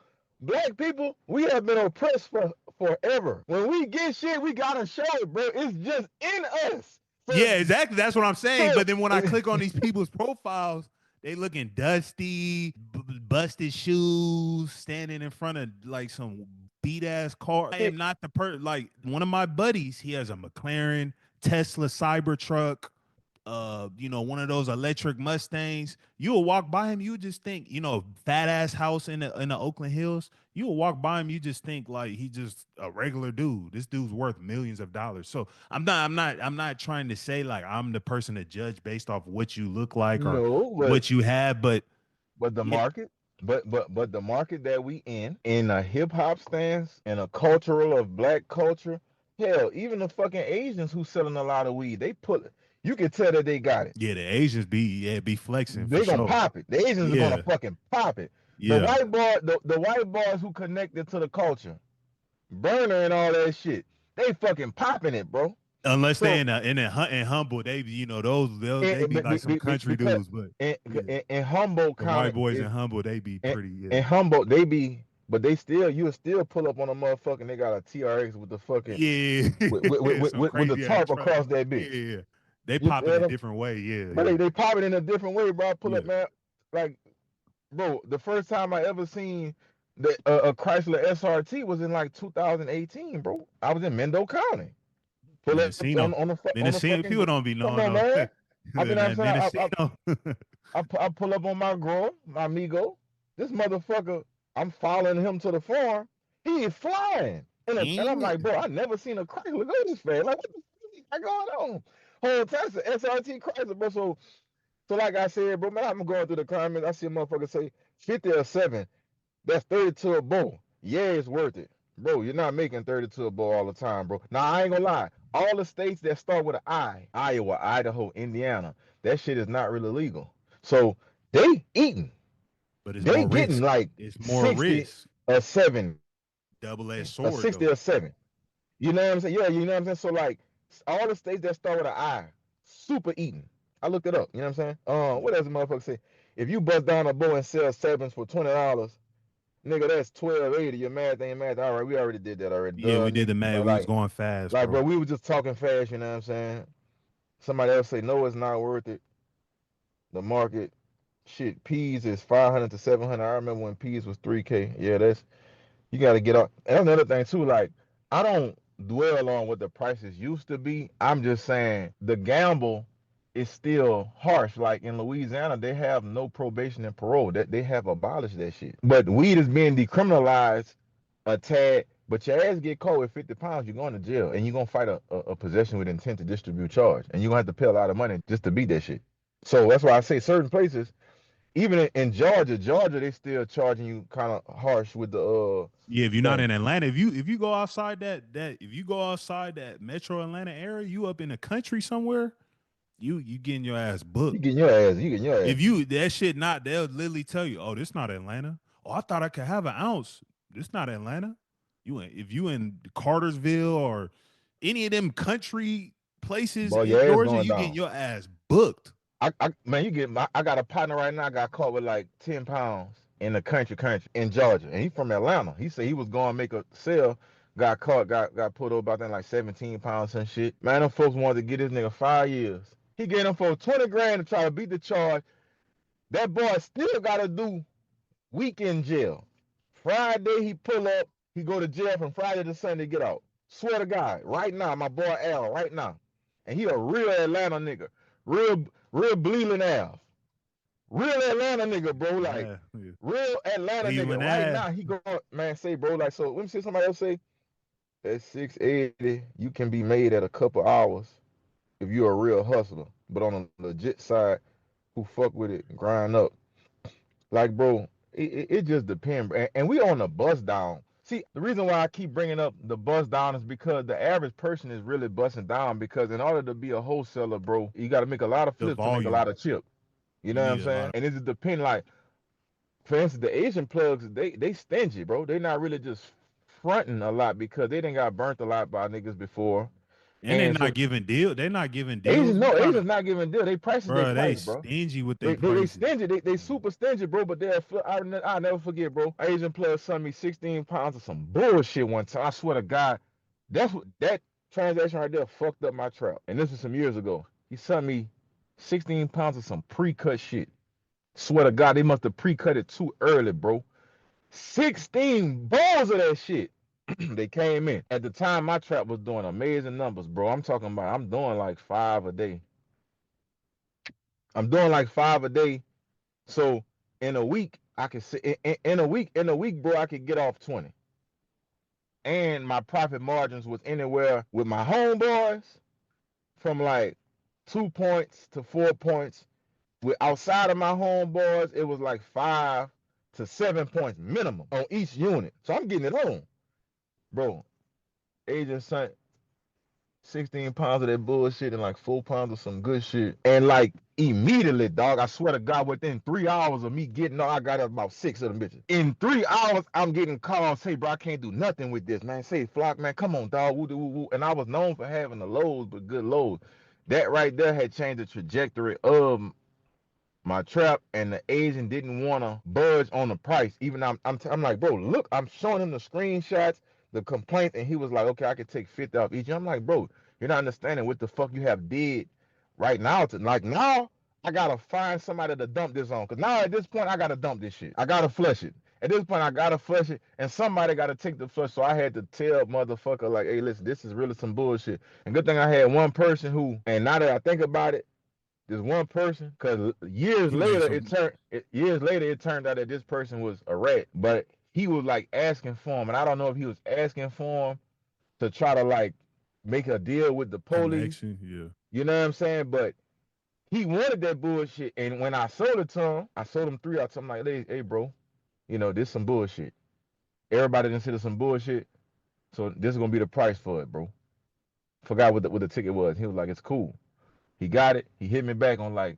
Black people, we have been oppressed for forever. When we get shit, we gotta show it, bro. It's just in us. So, Yeah, exactly. That's what I'm saying. so But then when I click on these people's profiles, they looking dusty, busted shoes, standing in front of like some beat ass car. I am not the like one of my buddies. He has a McLaren, Tesla Cybertruck, one of those electric Mustangs. You'll walk by him, you just think, fat ass house in the Oakland Hills. You'll walk by him, you just think like he just a regular dude. This dude's worth millions of dollars. So I'm not trying to say like I'm the person to judge based off what you look like or no, what you have, but but the yeah, market, but the market that we in a hip hop stance, in a cultural of black culture, hell, even the fucking Asians who selling a lot of weed, they put you can tell that they got it. yeah, the Asians be flexing for They gonna sure. pop it. The Asians are gonna Yeah, fucking pop it. The yeah. white boy, the white boys who connected to the culture, burner and all that shit, they fucking popping it, bro. Unless they So in humble, they they be like some country because dudes, but in, yeah. in Humboldt The white County boys in is humble, they be in, pretty, yeah. in Humboldt they be, but they still you'll still pull up on a motherfucking. They got a TRX with the fucking Yeah. Some with the crazy ass tarp truck. across that Yeah, bitch. yeah, yeah. They You pop it feel a them? different way. Yeah, But yeah. they pop it in a different way, bro. I pull up, Yeah. man. Like, bro, the first time I ever seen the a Chrysler SRT was in like 2018, bro. I was in Mendo County. Pull up Mendocino. on the Mendocino, fucking. people don't be Come knowing on, though. man. I mean, I'm Man, saying Mendocino. I pull up on my grower, my amigo. This motherfucker, I'm following him to the farm. He is flying. And I'm Dang. like, bro, I never seen a Chrysler go this fast. Like, what the fuck is going on? Whole time, it's a SRT Chrysler, bro. So like I said, bro, man, I'm going through the comments. I see a motherfucker say 50 or 7. That's 32 a bow. Yeah, it's worth it. Bro, you're not making 32 a bow all the time, bro. Now, I ain't gonna lie. All the states that start with an I, Iowa, Idaho, Indiana, that shit is not really legal. So they eating. But it's They more getting risk. like It's more 60 risk. or 70, Double-edged a sword 60 though. or 7. You know what I'm saying? Yeah, you know what I'm saying? So like all the states that start with an I, super eating. I looked it up, you know what I'm saying? What else the motherfucker say? If you bust down a bow and sell sevens for $20, nigga, that's 12.80. Your math ain't math. All right, we already did that already. Yeah, Duh, we did nigga. the math. We was going fast, Like, bro, bro. we were just talking fast, you know what I'm saying? Somebody else say, no, it's not worth it. The market, shit, peas is 500 to 700. I remember when peas was 3K. Yeah, that's, you got to get up. And another thing, too, like, I don't dwell on what the prices used to be. I'm just saying the gamble is still harsh. Like in Louisiana, they have no probation and parole. That they have abolished that shit. But weed is being decriminalized a tad, but your ass get caught with 50 pounds, you're going to jail and you're going to fight a possession with intent to distribute charge. And you're going to have to pay a lot of money just to beat that shit. So that's why I say certain places, even in Georgia, they still charging you kind of harsh with the Yeah, if you're not thing. in Atlanta, if you go outside that if you go outside that metro Atlanta area, you up in the country somewhere, you getting your ass booked. You getting your ass. If you that shit not, they'll literally tell you, oh, this not Atlanta. Oh, I thought I could have an ounce. This not Atlanta. If you in Cartersville or any of them country places Boy, in your ass Georgia, going you getting down. your ass booked. Man, I got a partner right now. I got caught with like 10 pounds in the country in Georgia, and he from Atlanta. He said he was going to make a sale, got caught, got pulled over about that like 17 pounds and shit. Man, them folks wanted to get this nigga 5 years. He gave him for 20 grand to try to beat the charge. That boy still got to do week in jail. Friday he pull up, he go to jail from Friday to Sunday, get out. Swear to God, right now, my boy Al, right now, and he a real Atlanta nigga, real Bleeland Ave. Real Atlanta nigga, bro. Like, Yeah. real Atlanta nigga. Cleveland Right Ave. now, he going, man, say, bro, like, so let me see somebody else say, at 680, you can be made at a couple hours if you're a real hustler. But on a legit side, who fuck with it, grind up. Like, bro, it just depends. And we on the bus down. See, the reason why I keep bringing up the bus down is because the average person is really busting down because in order to be a wholesaler, bro, you got to make a lot of The flips to make a volume. lot of chip. You You know what I'm need a lot saying? of And it just depends, like, for instance, the Asian plugs, they stingy, bro. They not really just fronting a lot because they didn't got burnt a lot by niggas before. and they And not so giving deal. They not giving deals. Asian, We no, trying to, Asians not giving deal. They prices they bro. They price, bro. stingy with their They prices. stingy. They super stingy, bro. But I'll never forget, bro. Asian player sent me 16 pounds of some bullshit one time. I swear to God, that transaction right there fucked up my trap. And this was some years ago. He sent me 16 pounds of some pre-cut shit. Swear to God, they must have pre-cut it too early, bro. 16 balls of that shit. They came in. At the time, my trap was doing amazing numbers, bro. I'm talking about I'm doing like 5 a day. I'm doing like 5 a day. So in a week, I could say in a week, bro, I could get off 20. And my profit margins was anywhere with my homeboys from like 2 points to 4 points. With outside of my homeboys, it was like 5 to 7 points minimum on each unit. So I'm getting it home, bro. Agent sent 16 pounds of that bullshit and like 4 pounds of some good shit. And like immediately, dog, I swear to God, within 3 hours of me getting on, I got about 6 of them bitches. In 3 hours, I'm getting calls, say, bro, I can't do nothing with this, man. Say, Flock, man, come on, dog. Woo, woo, woo. And I was known for having the lows, but good lows. That right there had changed the trajectory of my trap, and the Asian didn't want to budge on the price. Even I'm like, bro, look, I'm showing him the screenshots, the complaint, and he was like, okay, I could take 50 off each. I'm like, bro, you're not understanding what the fuck you have did right now. Like now, I gotta find somebody to dump this on, cause now at this point I gotta dump this shit. I gotta flush it. At this point I gotta flush it, and somebody gotta take the flush. So I had to tell motherfucker like, hey, listen, this is really some bullshit. And good thing I had one person who, and now that I think about it, this one person, because years You made later some. it turned out that this person was a rat, but he was like asking for him, and I don't know if he was asking for him to try to like make a deal with the police, Connection, yeah. you know what I'm saying? But he wanted that bullshit, and when I sold it to him, I sold him 3 out. So I'm like, hey, bro, this some bullshit. Everybody consider some bullshit, so this is gonna be the price for it, bro. Forgot what the ticket was. He was like, it's cool. He got it. He hit me back on like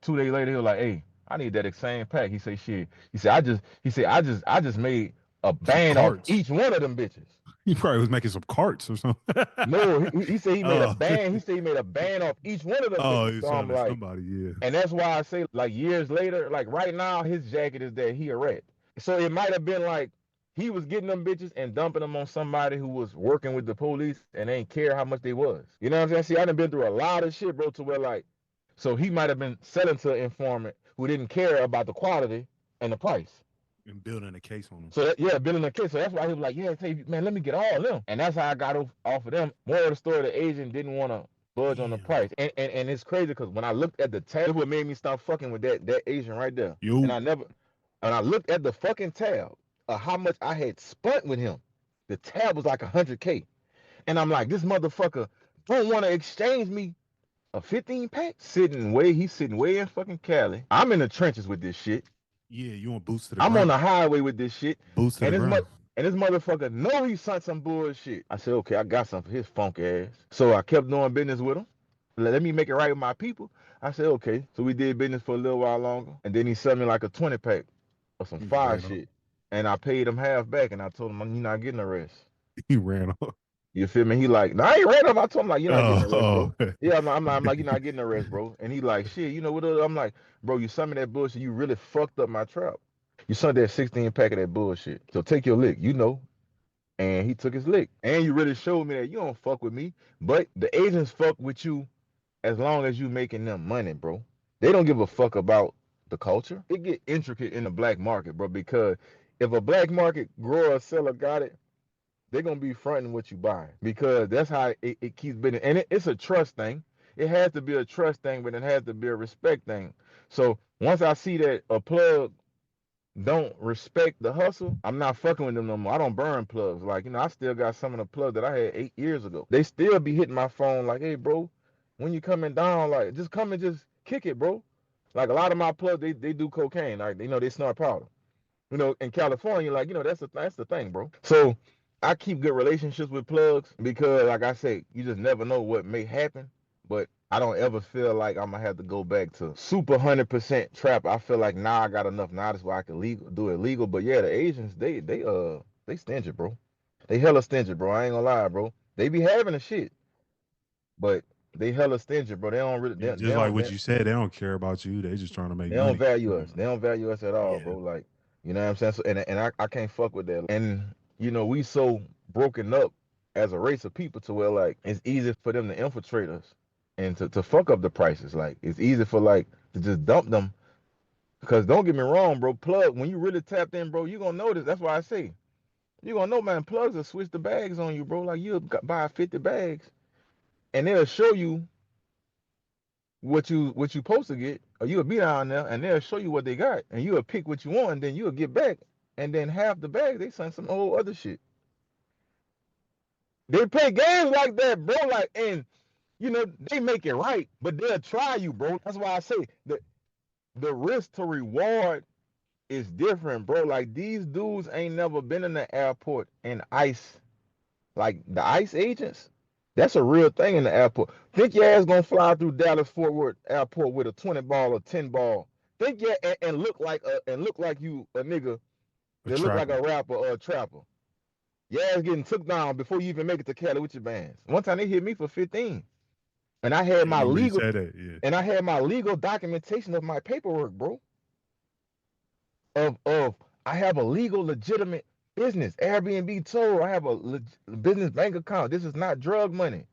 2 days later. He was like, hey, I need that same pack. He say, shit. He said, I just made a Some band off carts. each one of them bitches. He probably was making some carts or something. No, he said he made a Oh, band. He said he made a band off each one of them oh, bitches. he's So I'm trying to like, somebody. Yeah. and that's why I say, like, years later, like right now, his jacket is that he a rat. So it might have been like he was getting them bitches and dumping them on somebody who was working with the police and ain't care how much they was. You know what I'm saying? See, I done been through a lot of shit, bro, to where like, so he might have been selling to an informant who didn't care about the quality and the price. And building a case on them. So that, yeah, building a case. So that's why he was like, yeah, hey, man, let me get all of them. And that's how I got off of them. More of the story, the agent didn't want to budge on the Damn. price. And it's crazy because when I looked at the tab, what made me stop fucking with that Asian right there. Yo. And I looked at the fucking tab of how much I had spent with him. The tab was like 100K. And I'm like, this motherfucker don't want to exchange me a 15 pack. He's sitting way in fucking Cali. I'm in the trenches with this shit. Yeah, you want boots to the I'm on ground. the highway with this shit. Boots to And the ground. this motherfucker know he sent some bullshit. I said, okay, I got something for his funk ass. So I kept doing business with him. Let me make it right with my people. I said, okay. So we did business for a little while longer. And then he sent me like a 20 pack of some He fire ran off. shit. And I paid him half back. And I told him, you're not getting the rest. He ran off. You feel me? He like, nah, I ain't ran up. I told him like, you're not getting the rest, bro. Oh. Yeah, I'm like, you're not getting the rest, bro. And he like, shit, you know what? I'm like, bro, you sent me that bullshit. You really fucked up my trap. You sent that 16 pack of that bullshit. So take your lick, you know. And he took his lick. And you really showed me that you don't fuck with me. But the agents fuck with you as long as you making them money, bro. They don't give a fuck about the culture. It get intricate in the black market, bro, because if a black market grower seller got it, they're gonna be fronting what you buy because that's how it keeps being. And it's a trust thing. It has to be a trust thing, but it has to be a respect thing. So once I see that a plug don't respect the hustle, I'm not fucking with them no more. I don't burn plugs. Like, I still got some of the plugs that I had 8 years ago. They still be hitting my phone like, hey, bro, when you coming down, like, just come and just kick it, bro. Like, a lot of my plugs, they do cocaine. Like, they snort powder. In California, like, that's the thing, bro. So I keep good relationships with plugs because, like I say, you just never know what may happen. But I don't ever feel like I'm gonna have to go back to super 100% trap. I feel like now I got enough knowledge where I can do it legal. But yeah, the Asians, they stingy, bro. They hella stingy, bro. I ain't gonna lie, bro. They be having the shit, but they hella stingy, bro. They don't really, Yeah, just like what you said, they don't care about you. They just trying to make they don't money. value us. They don't value us at all, Yeah. bro. Like, you know what I'm saying? So, and I can't fuck with that. And we so broken up as a race of people to where like it's easy for them to infiltrate us and to fuck up the prices. Like it's easy for like to just dump them. Because don't get me wrong, bro. Plug, when you really tapped in, bro, you gonna notice. That's why I say you gonna know, man. Plugs will switch the bags on you, bro. Like you'll buy 50 bags, and they'll show you what you supposed to get, or you'll be down there and they'll show you what they got, and you'll pick what you want, and then you'll get back, and then half the bag they send some whole other shit. They play games like that, bro. Like, and they make it right, but they'll try you, bro. That's why I say the risk to reward is different, bro. Like these dudes ain't never been in the airport and ice. Like the ICE agents, that's a real thing in the airport. Think your ass gonna fly through Dallas Fort Worth Airport with a 20 ball or 10 ball? Think yeah, and look like you a nigga A that look like trapper. a rapper or a trapper. Your ass getting took down before you even make it to Cali with your bands. One time they hit me for 15, and I had I my remember you legal said that. Yeah. documentation of my paperwork, bro. Of I have a legal legitimate business, Airbnb tour. I have a business bank account. This is not drug money.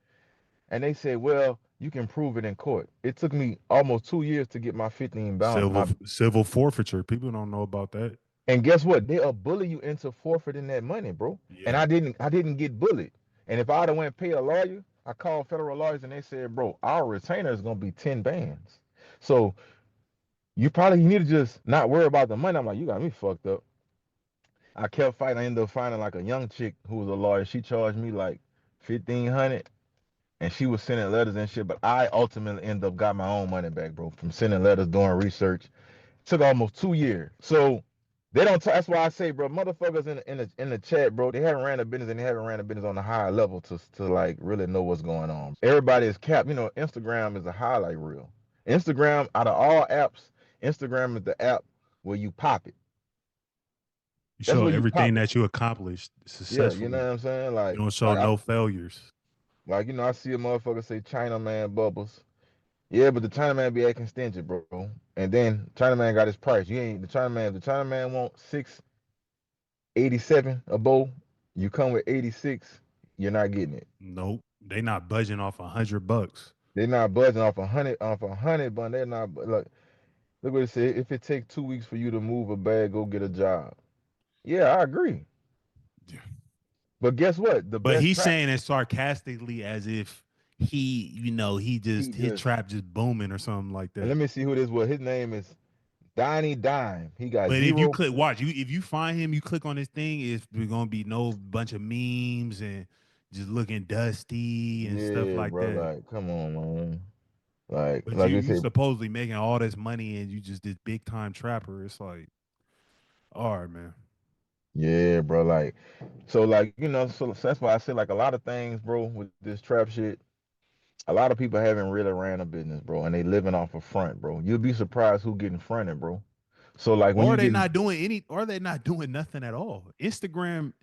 And they said, well, you can prove it in court. It took me almost 2 years to get my 15 bound. Civil forfeiture. People don't know about that. And guess what? They'll bully you into forfeiting that money, bro. And Yeah. I didn't get bullied. And if I'd have went pay a lawyer, I called federal lawyers and they said, bro, our retainer is gonna be 10 bands. So you need to just not worry about the money. I'm like, you got me fucked up. I kept fighting. I ended up finding like a young chick who was a lawyer. She charged me like 1,500, and she was sending letters and shit. But I ultimately ended up got my own money back, bro, from sending letters, doing research. It took almost 2 years. So they don't. That's why I say, bro, motherfuckers in the chat, bro, they haven't ran a business and they haven't ran a business on a higher level to like really know what's going on. Everybody is capped. Instagram is a highlight reel. Instagram, out of all apps, Instagram is the app where you pop it. You That's show where you everything pop it. that you accomplished Yeah, you know successfully. what I'm saying? You don't show no failures. I see a motherfucker say China man bubbles. Yeah, but the China man be acting stingy, bro. And then China man got his price. You ain't the China man. If the China man want 687 a bowl, you come with 86. You're not getting it. Nope. They not budging off $100. They're not budging off a hundred, but they're not. Look what it said. If it take 2 weeks for you to move a bag, go get a job. Yeah, I agree. Yeah. But guess what? The But best he's trap. saying it sarcastically as if he He just his just. trap just booming or something like And that. let me see who this was. His name is Donnie Dime. He got But if you zero. click watch, if you find him, you click on this thing, it's gonna be no bunch of memes and just looking dusty and stuff Yeah, like bro. that. Like, come on, man. Like, But like I you said, supposedly making all this money and you just this big time trapper. It's like, all right, man. yeah, bro. Like, so like so that's why I say like a lot of things, bro, with this trap shit. A lot of people haven't really ran a business, bro, and they living off a front, bro. You'll be surprised who getting fronted, bro. So like when Or you they getting, not doing any, or they not doing nothing at all. Instagram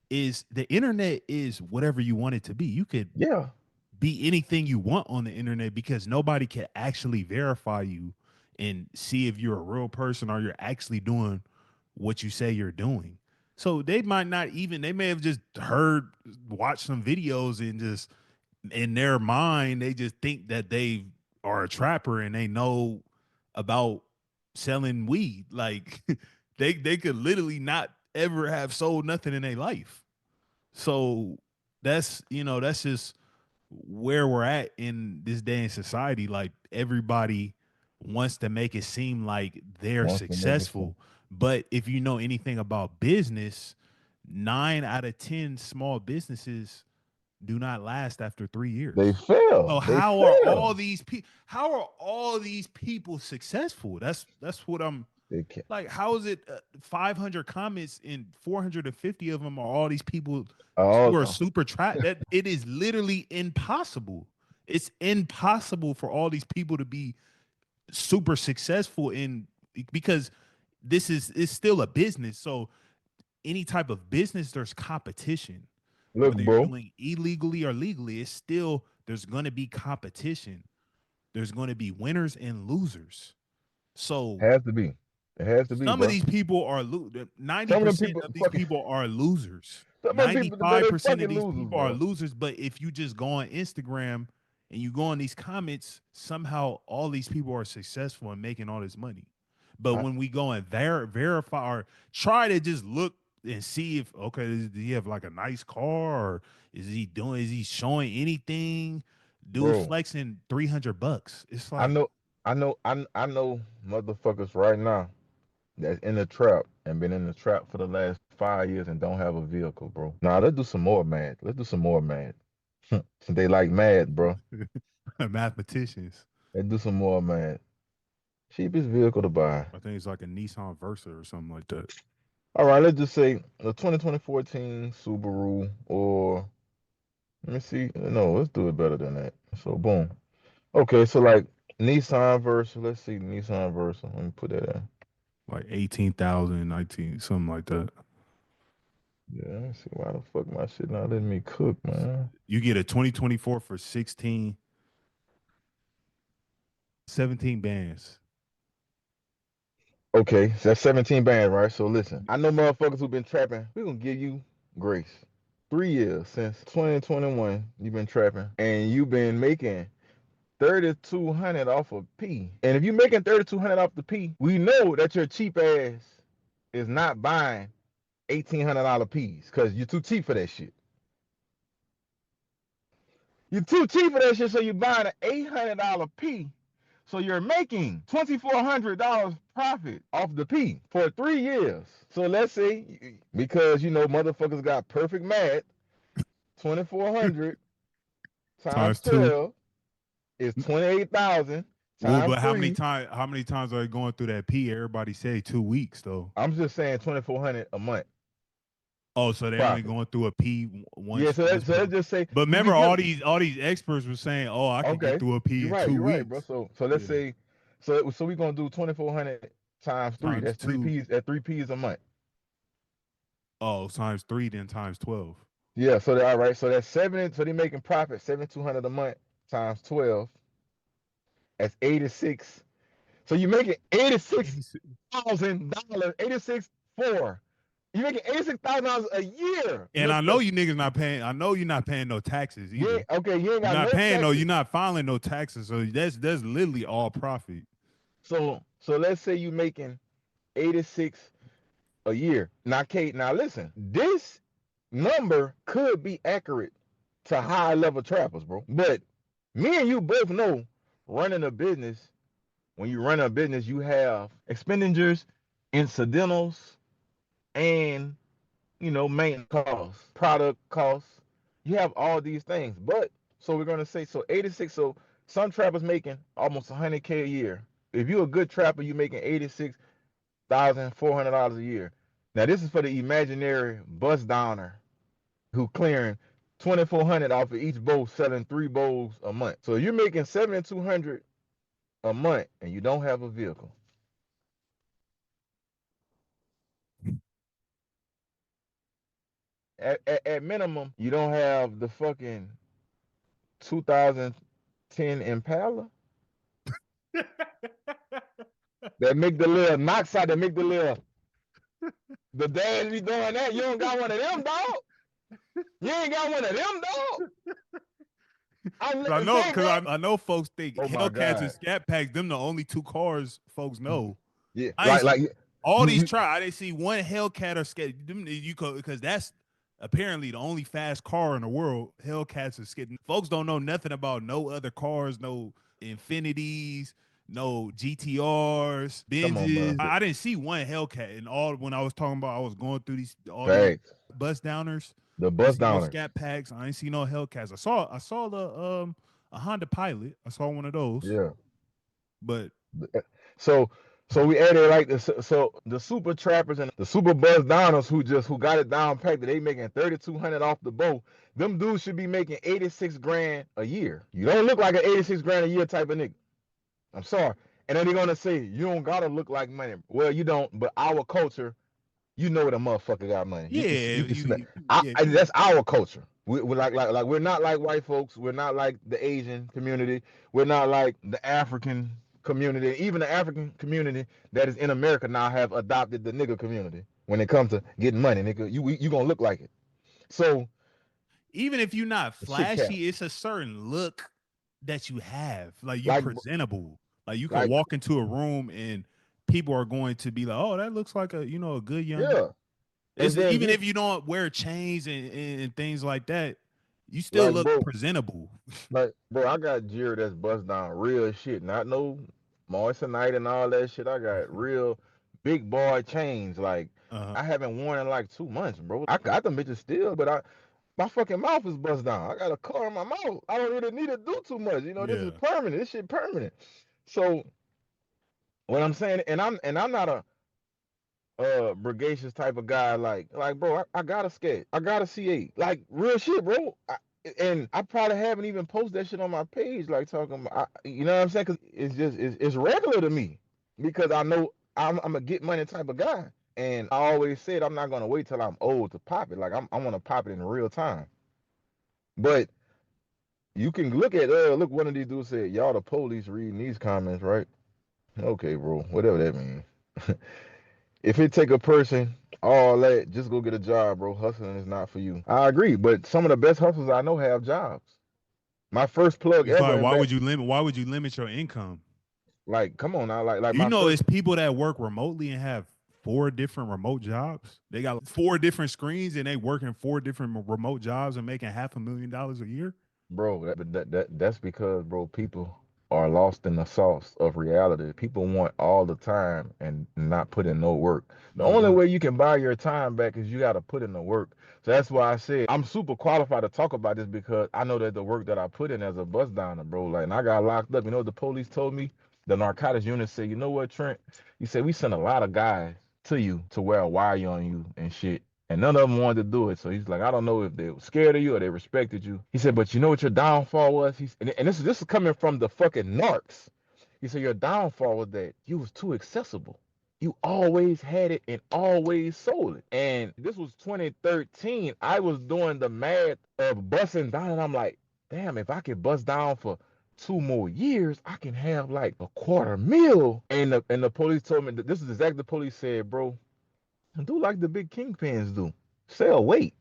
is the internet is whatever you want it to be. You could yeah, be anything you want on the internet because nobody can actually verify you and see if you're a real person or you're actually doing what you say you're doing. So they might not even, they may have just watched some videos and just in their mind, they just think that they are a trapper and they know about selling weed. Like they could literally not ever have sold nothing in their life. So that's just where we're at in this day in society. Like everybody wants to make it seem like they're wants to make it so. successful. But if you know anything about business, 9 out of 10 small businesses do not last after 3 years. They fail. So They how are all fail. these people? How are all these people successful? That's what I'm They can't. like. How is it 500 comments and 450 of them are all these people who are Oh, super trapped? That it is literally impossible. It's impossible for all these people to be super successful in because this is it's still a business. So any type of business, there's competition look, whether you're bro. doing illegally or legally, it's still there's going to be competition. There's going to be winners and losers. So Has to be. It has to be, some of bro. these people are ninety Some of them percent people of these fucking. people are losers. Some of them people, bro, they 95% of fucking these losers, people are bro. losers. But if you just go on Instagram and you go on these comments, somehow all these people are successful and making all this money. But I, when we go and verify or try to just look and see if okay, does he have like a nice car or is he showing anything? Dude bro, flexing $300. It's I like know, I know motherfuckers right now that's in the trap and been in the trap for the last 5 years and don't have a vehicle, bro. Nah, let's do some more mad. Let's do some more mad. Since they like mad, bro. mathematicians. Let's do some more mad. Cheapest vehicle to buy. I think it's like a Nissan Versa or something like that. All right, let's just say the 2014 Subaru, or let me see. No, let's do it better than that. So boom. Okay, so like Nissan Versa. Let's see Nissan Versa. Let me put that in. Like 18,000, 19, something like that. Yeah, let me see why the fuck my shit not letting me cook, man. You get a 2024 for 17 bands. Okay, so that's 17 bands, right? So listen, I know motherfuckers who been trapping. We gonna give you grace. 3 years since 2021, you've been trapping, and you've been making 3,200 off of P. And if you're making 3,200 off the P, we know that your cheap ass is not buying $1,800 P's because you're too cheap for that shit. You're too cheap for that shit, so you're buying an $800 P. So you're making $2,400 profit off the P for 3 years. So let's say, because motherfuckers got perfect math, 2,400 times Times two. 12 is 28,000 Well, times but three. how many times are they going through that P? Everybody say 2 weeks though. I'm just saying 2,400 a month Oh, so they only profit. going through a P Yeah, once so, once let's per. just say But we remember, give. all these experts were saying, "Oh, I could get Okay, through a P you're in right. two You're right, bro. weeks." So let's Yeah, say So we're gonna do 2,400 times 3. Times That's three two. P's. At 3 P's a month. Oh, times 3, then times 12. Yeah. So all right. So that's 70. So they're making profit 7,200 a month times 12. That's 86. So you're making $86,000. 86 4. You're making $86,000 a year. And I know you niggas not paying. I know you're not paying no taxes either. Okay, you ain't got You're not no paying taxes. you're not filing no taxes. So that's literally all profit. So let's say you making 86 a year. Now, Kate, now listen, this number could be accurate to high level trappers, bro. But me and you both know running a business, when you run a business, you have expenditures, incidentals, and maintenance costs, product costs. You have all these things. But so we're gonna say 86. So some trappers making almost 100K a year. If you're a good trapper, you're making $86,400 a year. Now this is for the imaginary bust downer who clearing 2,400 off of each bowl, selling 3 bowls a month. So you're making 7,200 a month, and you don't have a vehicle. At minimum, you don't have the fucking 2010 Impala that make the little knocks out, that make the little. The dads be doing that. You don't got one of them, dog. You ain't got one of them, dog. I know folks think Oh Hellcats and Scat Packs, them the only 2 cars folks know. Yeah, all these I didn't see one Hellcat or Scat. Because that's apparently the only fast car in the world. Hellcats and Scat. Folks don't know nothing about no other cars, no Infinities, no GTRs, Benzes. I didn't see one Hellcat. And all when I was talking about, I was going through these bus downers. The bus downers. No Scat Packs. I ain't see no Hellcats. I saw the a Honda Pilot. I saw one of those. Yeah. But so we added like the super trappers and the super buzz downers who got it down packed, that they making 3,200 off the boat. Them dudes should be making 86 grand a year. You don't look like an 86 grand a year type of nigga. I'm sorry. And then they're gonna say you don't gotta look like money. Well, you don't, but our culture, you know what a motherfucker got money. That's our culture. We're like we're not like white folks. We're not like the Asian community. We're not like the African community. Even the African community that is in America now have adopted the nigga community when it comes to getting money. Nigga, you gonna look like it. So even if you're not flashy, it's a certain look that you have. Like you're presentable. Like you can walk into a room and people are going to be like, "Oh, that looks like a good young." Yeah. Even if you don't wear chains and things like that, you still look presentable. Like, bro, I got Jared that's bust down real shit. Not no moissanite and all that shit. I got real big boy chains. Like, I haven't worn in like 2 months, bro. I got them bitches still, but my fucking mouth is bust down. I got a car in my mouth. I don't really need to do too much. This is permanent. This shit permanent. So what I'm saying, and I'm not a bragacious type of guy. Like bro, I got a skate. I got a C8. Like real shit, bro. And I probably haven't even posted that shit on my page, like talking about, you know what I'm saying? Because it's regular to me, because I know I'm a get money type of guy. And I always said I'm not gonna wait till I'm old to pop it. Like I want to pop it in real time. But you can look at look, one of these dudes said, "Y'all the police reading these comments, right?" Okay, bro, whatever that means. If it take a person all that, just go get a job, bro. Hustling is not for you. I agree, but some of the best hustlers I know have jobs. My first plug ever. Why would you limit your income? Like, come on now, like it's people that work remotely and have 4 different remote jobs. They got 4 different screens and they working 4 different remote jobs and making $500,000 a year. Bro, that's because, bro, people are lost in the sauce of reality. People want all the time and not put in no work. The only way you can buy your time back is you got to put in the work. So that's why I said I'm super qualified to talk about this, because I know that the work that I put in as a bus downer, bro, like, and I got locked up. You know what the police told me? The narcotics unit said, "You know what, Trent? He said, we sent a lot of guys to you to wear a wire on you and shit. And none of them wanted to do it." So he's like, "I don't know if they were scared of you or they respected you." He said, "But you know what your downfall was?" And this is coming from the fucking narcs. He said your downfall was that you was too accessible. You always had it and always sold it. And this was 2013. I was doing the math of busting down, and I'm like, damn, if I could bust down for 2 more years, I can have like $250,000. And the police told me that this is exactly the police said, bro. Do like the big kingpins do. Sell weight.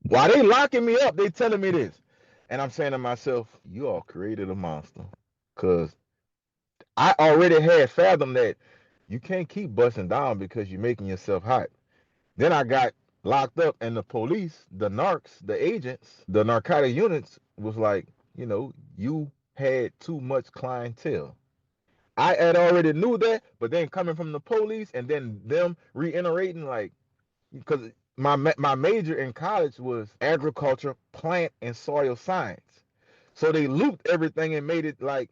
While they locking me up, they telling me this. And I'm saying to myself, you all created a monster. Cause I already had fathomed that you can't keep busting down because you're making yourself hot. Then I got locked up, and the police, the narcs, the agents, the narcotic units was like, you had too much clientele. I had already knew that, but then coming from the police and then them reiterating, like, because my major in college was agriculture, plant, and soil science. So they looped everything and made it like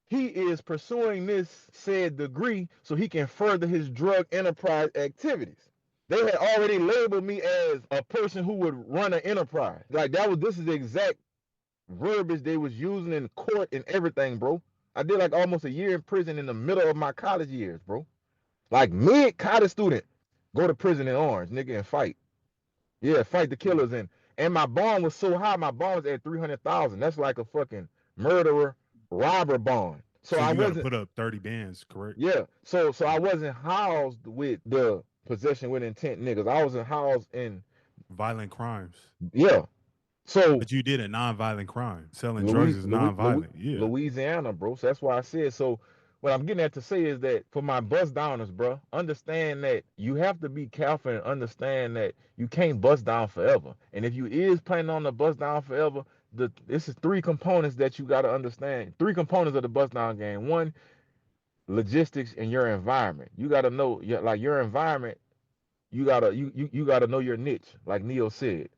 he is pursuing this said degree so he can further his drug enterprise activities. They had already labeled me as a person who would run an enterprise. Like this is the exact verbiage they was using in court and everything, bro. I did like almost a year in prison in the middle of my college years, bro. Like mid-college student, go to prison in Orange, nigga, and fight. Yeah, fight the killers. And my bond was so high, my bond was at 300,000. That's like a fucking murderer, robber bond. So So I you got to wasn't, put up 30 bands, correct? yeah. So I wasn't housed with the possession with intent niggas. I was housed in, Violent crimes. yeah. So But you did a non-violent crime. Selling drugs is non-violent. Yeah. Louisiana, bro. So that's why I said. So what I'm getting at to say is that for my bust downers, bro, understand that you have to be careful and understand that you can't bust down forever. And if you is planning on the bust down forever, this is 3 components that you got to understand. 3 components of the bust down game. One, logistics and your environment. You got to know your environment. You gotta know your niche, like Neo said.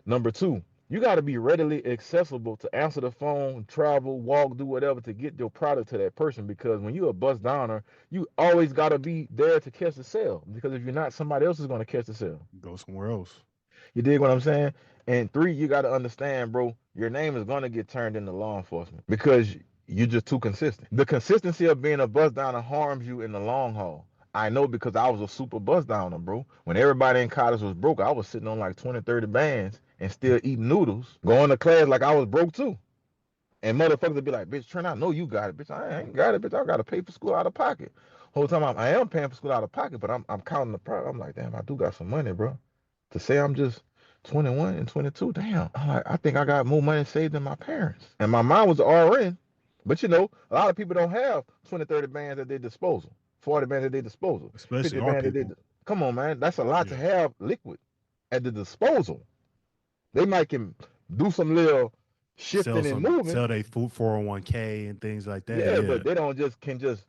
Number 2, you gotta be readily accessible to answer the phone, travel, walk, do whatever to get your product to that person. Because when you're a bus downer, you always gotta be there to catch the sale. Because if you're not, somebody else is gonna catch the sale. Go somewhere else. You dig what I'm saying? And 3, you gotta understand, bro, your name is gonna get turned into law enforcement because you're just too consistent. The consistency of being a bus downer harms you in the long haul. I know because I was a super bus downer, bro. When everybody in college was broke, I was sitting on like 20, 30 bands and still eating noodles, going to class like I was broke too. And motherfuckers would be like, bitch, Trent, I know you got it, bitch. I ain't got it, bitch. I got to pay for school out of pocket. Whole time I am paying for school out of pocket, but I'm counting the price. I'm like, damn, I do got some money, bro. To say I'm just 21 and 22, damn. I'm like, I think I got more money saved than my parents. And my mom was an RN. But a lot of people don't have 20, 30 bands at their disposal, 40 bands at their disposal, Especially 50 our bands at their people. Come on, man. That's a lot to Yeah. have liquid at the disposal. They might can do some little shifting and moving. Sell their food 401k and things like that. Yeah, Yeah. but they don't just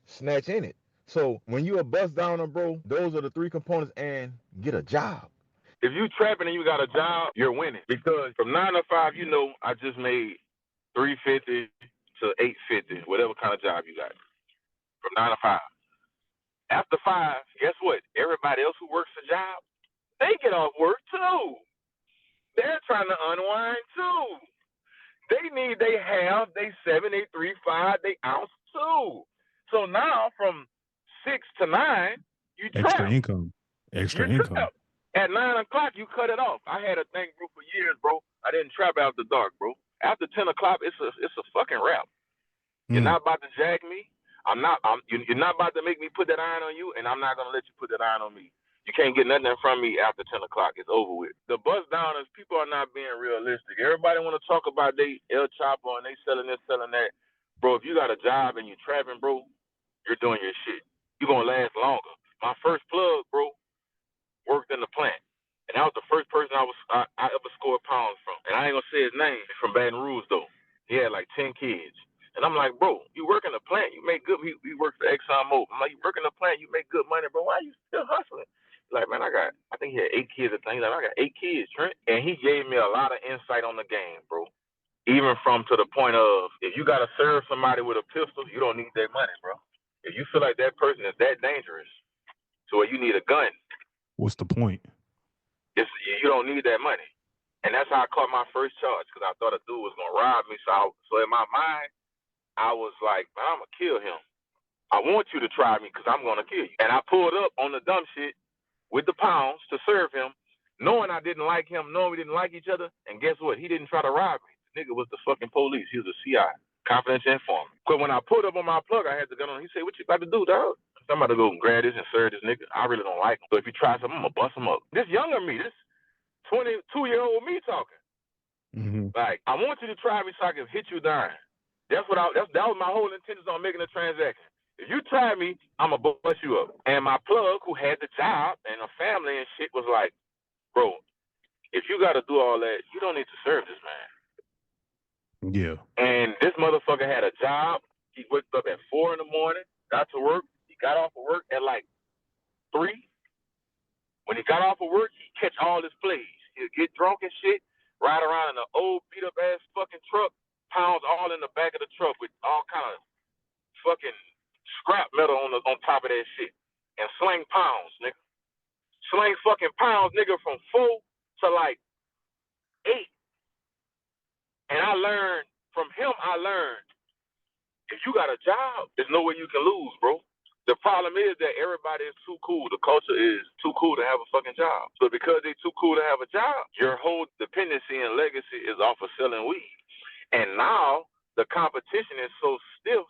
snatch in it. So when you a bust downer, bro, those are the 3 components, and get a job. If you trapping and you got a job, you're winning. Because from 9 to 5, I just made 350 to 850, whatever kind of job you got. From 9 to 5. After 5, guess what? Everybody else who works a job, they get off work too. They're trying to unwind too. They need they half, they 7, they 3, 5, they ounce too. So now from 6 to 9, you Extra trap. income. Extra You income. trap. At 9 o'clock, you cut it off. I had a thing, bro, for years, bro. I didn't trap after dark, bro. After 10 o'clock, it's a fucking wrap. You're not about to jag me. You're not about to make me put that iron on you, and I'm not gonna let you put that iron on me. You can't get nothing from me after 10 o'clock. It's over with. The bust downers, people are not being realistic. Everybody want to talk about they El Chapo and they selling this, selling that. Bro, if you got a job and you trapping, bro, you're doing your shit. You're gonna last longer. My first plug, bro, worked in the plant. And that was the first person I ever scored pounds from. And I ain't gonna say his name. He's from Baton Rouge though. He had like 10 kids. And I'm like, bro, you work in the plant, you make good. He works for Exxon Mobil. I'm like, you work in the plant, you make good money, bro. Why are you still hustling? Like, man, I think he had 8 kids at the time. He's like, I got 8 kids, Trent. And he gave me a lot of insight on the game, bro. Even from to the point of, if you gotta serve somebody with a pistol, you don't need their money, bro. If you feel like that person is that dangerous to where you need a gun, What's the point? you don't need that money. And that's how I caught my first charge, because I thought a dude was gonna rob me. So in my mind, I was like, man, I'm gonna kill him. I want you to try me because I'm gonna kill you. And I pulled up on the dumb shit with the pounds to serve him, knowing I didn't like him, knowing we didn't like each other. And guess what? He didn't try to rob me. The nigga was the fucking police. He was a CI, confidential informant. Because when I pulled up on my plug, I had the gun on. He said, "What you about to do, dog?" I'm about to go grab this and serve this nigga. I really don't like him. So if you try something, I'm gonna bust him up. This younger me, this 22-year-old me talking. Like, I want you to try me so I can hit you down. That was my whole intention on making a transaction. If you try me, I'm going to bust you up. And my plug, who had the job and a family and shit, was like, bro, if you got to do all that, you don't need to serve this man. Yeah. And this motherfucker had a job. He waked up at 4 in the morning, got to work. He got off of work at like 3. When he got off of work, he'd catch all his plays. He'd get drunk and shit, ride around in an old beat-up-ass fucking truck, pounds all in the back of the truck with all kind of fucking scrap metal on top of that shit, and sling pounds, nigga. Sling fucking pounds, nigga, from 4 to like 8. And from him, I learned, if you got a job, there's no way you can lose, bro. The problem is that everybody is too cool. The culture is too cool to have a fucking job. So because they're too cool to have a job, your whole dependency and legacy is off of selling weed. And now the competition is so stiff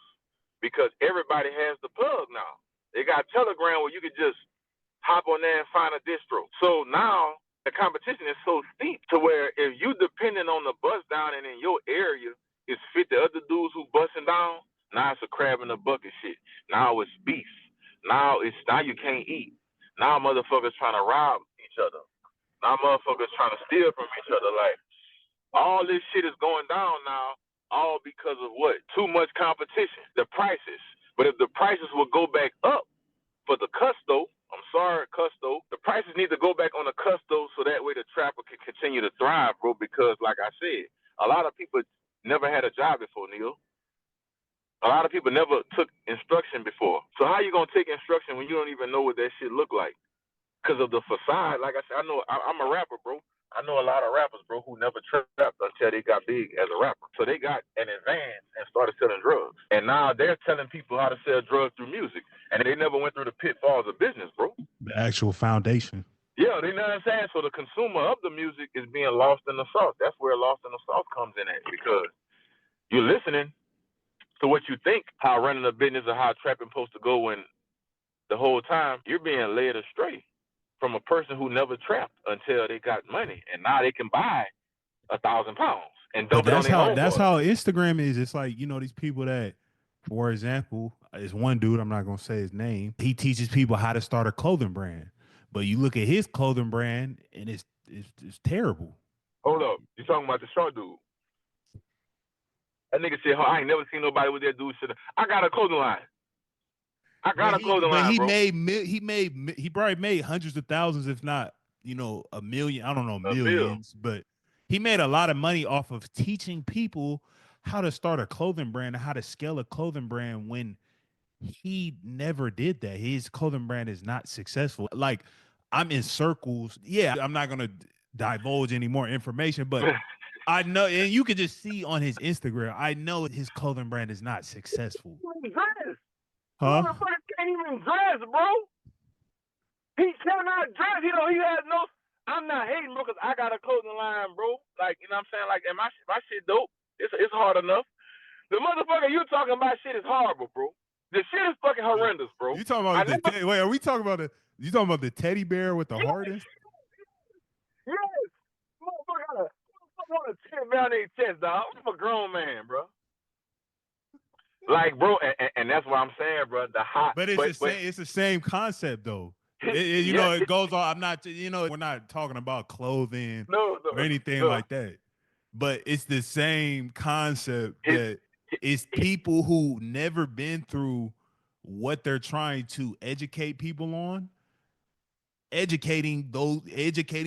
because everybody has the plug now. They got Telegram where you can just hop on there and find a distro. So now the competition is so steep to where if you depending on the bust down and in your area is 50 other dudes who busting down, now it's a crab in a bucket shit. Now it's beef. Now you can't eat. Now motherfuckers trying to rob each other. Now motherfuckers trying to steal from each other. Like, all this shit is going down now, all because of what? Too much competition. The prices. But if the prices will go back up for the custo, I'm sorry, custo, the prices need to go back on the custo so that way the trapper can continue to thrive, bro, because like I said, a lot of people never had a job before, Neil. A lot of people never took instruction before. So how you gonna take instruction when you don't even know what that shit look like? Because of the facade. Like I said, I'm a rapper, bro. I know a lot of rappers, bro, who never trapped until they got big as a rapper. So they got an advance and started selling drugs. And now they're telling people how to sell drugs through music. And they never went through the pitfalls of business, bro. The actual foundation. Yeah, you know what I'm saying? So the consumer of the music is being lost in the sauce. That's where lost in the sauce comes in at, because you're listening to what you think how running a business or how trapping supposed to go, when the whole time you're being led astray from a person who never trapped until they got money, and now they can buy 1,000 pounds and dump it on their own. That's how Instagram is. It's like, you know, these people that, for example, there's one dude, I'm not gonna say his name. He teaches people how to start a clothing brand, but you look at his clothing brand and it's terrible. Hold up, you talking about the short dude? That nigga said, I ain't never seen nobody with that dude shit. I got a clothing line. I got a clothing line, he bro. He probably made hundreds of thousands, if not, you know, a million. I don't know, millions, but he made a lot of money off of teaching people how to start a clothing brand and how to scale a clothing brand when he never did that. His clothing brand is not successful. Like, I'm in circles. Yeah, I'm not gonna divulge any more information, but I know, and you can just see on his Instagram, I know his clothing brand is not successful. Huh? Motherfucker can't even dress, bro. He cannot dress. You know, he has no. I'm not hating, bro, because I got a clothing line, bro. Like, you know what I'm saying? Like, and my shit dope. It's hard enough. The motherfucker you talking about shit is horrible, bro. The shit is fucking horrendous, bro. You talking about wait, are we talking about you talking about the teddy bear with the hardest? Yes. Motherfucker want to tear down their chest, dog. I'm a grown man, bro. Like, bro, and that's what I'm saying, bro. But it's the same concept, though. You know, it goes on. I'm not, you know, we're not talking about clothing or anything like that. But it's the same concept that it's people who never been through what they're trying to educate people on. Educating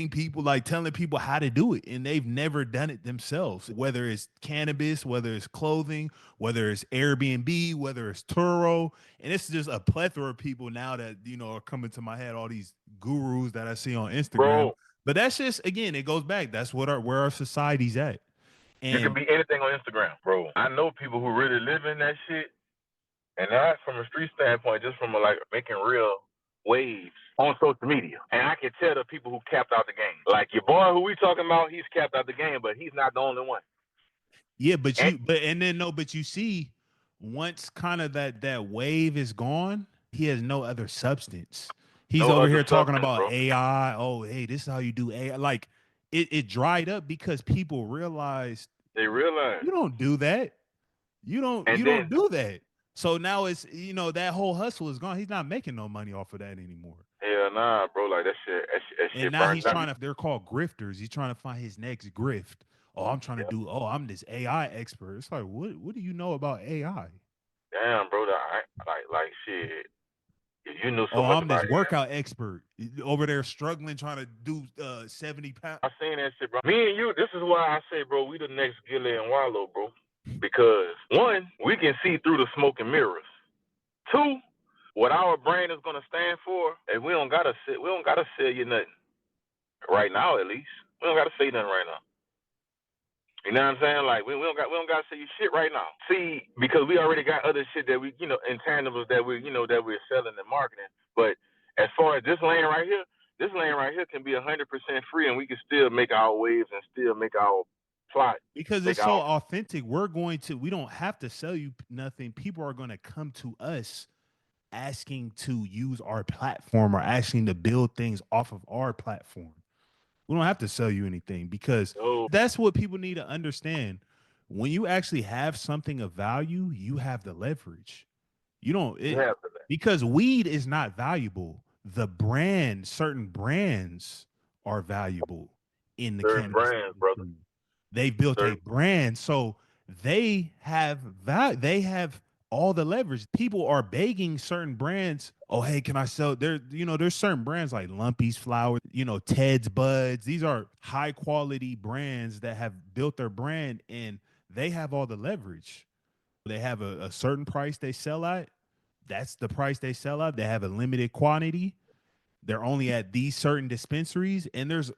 people, like telling people how to do it, and they've never done it themselves, whether it's cannabis, whether it's clothing, whether it's Airbnb, whether it's Turo. And it's just a plethora of people now that, you know, are coming to my head, all these gurus that I see on Instagram. Bro. But that's just, again, it goes back, that's what where our society's at. You can And be anything on Instagram, bro. I know people who really live in that shit, and that's from a street standpoint, just from like making real waves on social media. And I can tell the people who capped out the game. Like your boy who we talking about, he's capped out the game, but he's not the only one. yeah, but you see, once kind of that wave is gone, he has no other substance. He's No over other here talking substance, about bro. AI. Oh, hey, this is how you do AI. Like it dried up because people realized They realize. you don't do that. You And then, don't do that. So now it's that whole hustle is gone. He's not making no money off of that anymore. hell nah, bro. Like that And shit now burned he's up. trying to. They're called grifters. He's trying to find his next grift. Oh, I'm trying to do. Oh, I'm this AI expert. It's like, what do you know about AI? Damn, bro. Like shit. If you knew so Oh, much I'm about this it. workout expert over there struggling trying to do 70 pounds. I seen that shit, bro. Me and you, this is why I say, bro, we the next Gilly and Wallow, bro. Because one, we can see through the smoke and mirrors. Two, what our brain is gonna stand for, and we don't gotta sell you nothing. Right now at least. We don't gotta say nothing right now. You know what I'm saying? Like we don't gotta say you shit right now. See, because we already got other shit that we, intangibles that we, that we're selling and marketing. But as far as this lane right here can be 100% free, and we can still make our waves and still make our plot. Because it's so authentic. We don't have to sell you nothing. People are going to come to us asking to use our platform or asking to build things off of our platform. We don't have to sell you anything because that's what people need to understand. When you actually have something of value, you have the leverage. You don't because weed is not valuable. The brand, certain brands are valuable in the certain cannabis brands, brother. They built a brand, so they have value. They have all the leverage. People are begging certain brands. Oh, hey, can I sell? There's certain brands like Lumpy's Flower, Ted's Buds. These are high quality brands that have built their brand, and they have all the leverage. They have a certain price they sell at. That's the price they sell at. They have a limited quantity. They're only at these certain dispensaries, and there's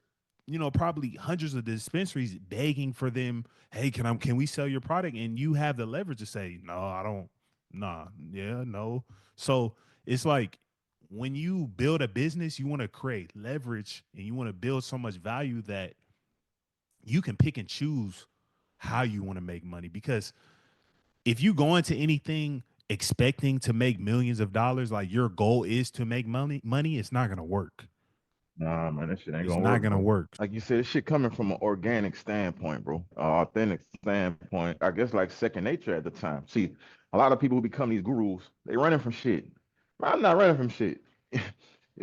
probably hundreds of dispensaries begging for them. Hey, can we sell your product? And you have the leverage to say, no, I don't. Nah, yeah, no. So it's like when you build a business, you want to create leverage and you want to build so much value that you can pick and choose how you want to make money. Because if you go into anything expecting to make millions of dollars, like your goal is to make money, it's not gonna work. Nah, man, that shit ain't It's gonna not work. gonna work. Like you said, this shit coming from an organic standpoint, bro. Authentic standpoint. I guess like second nature at the time. See, a lot of people who become these gurus, they running from shit. I'm not running from shit.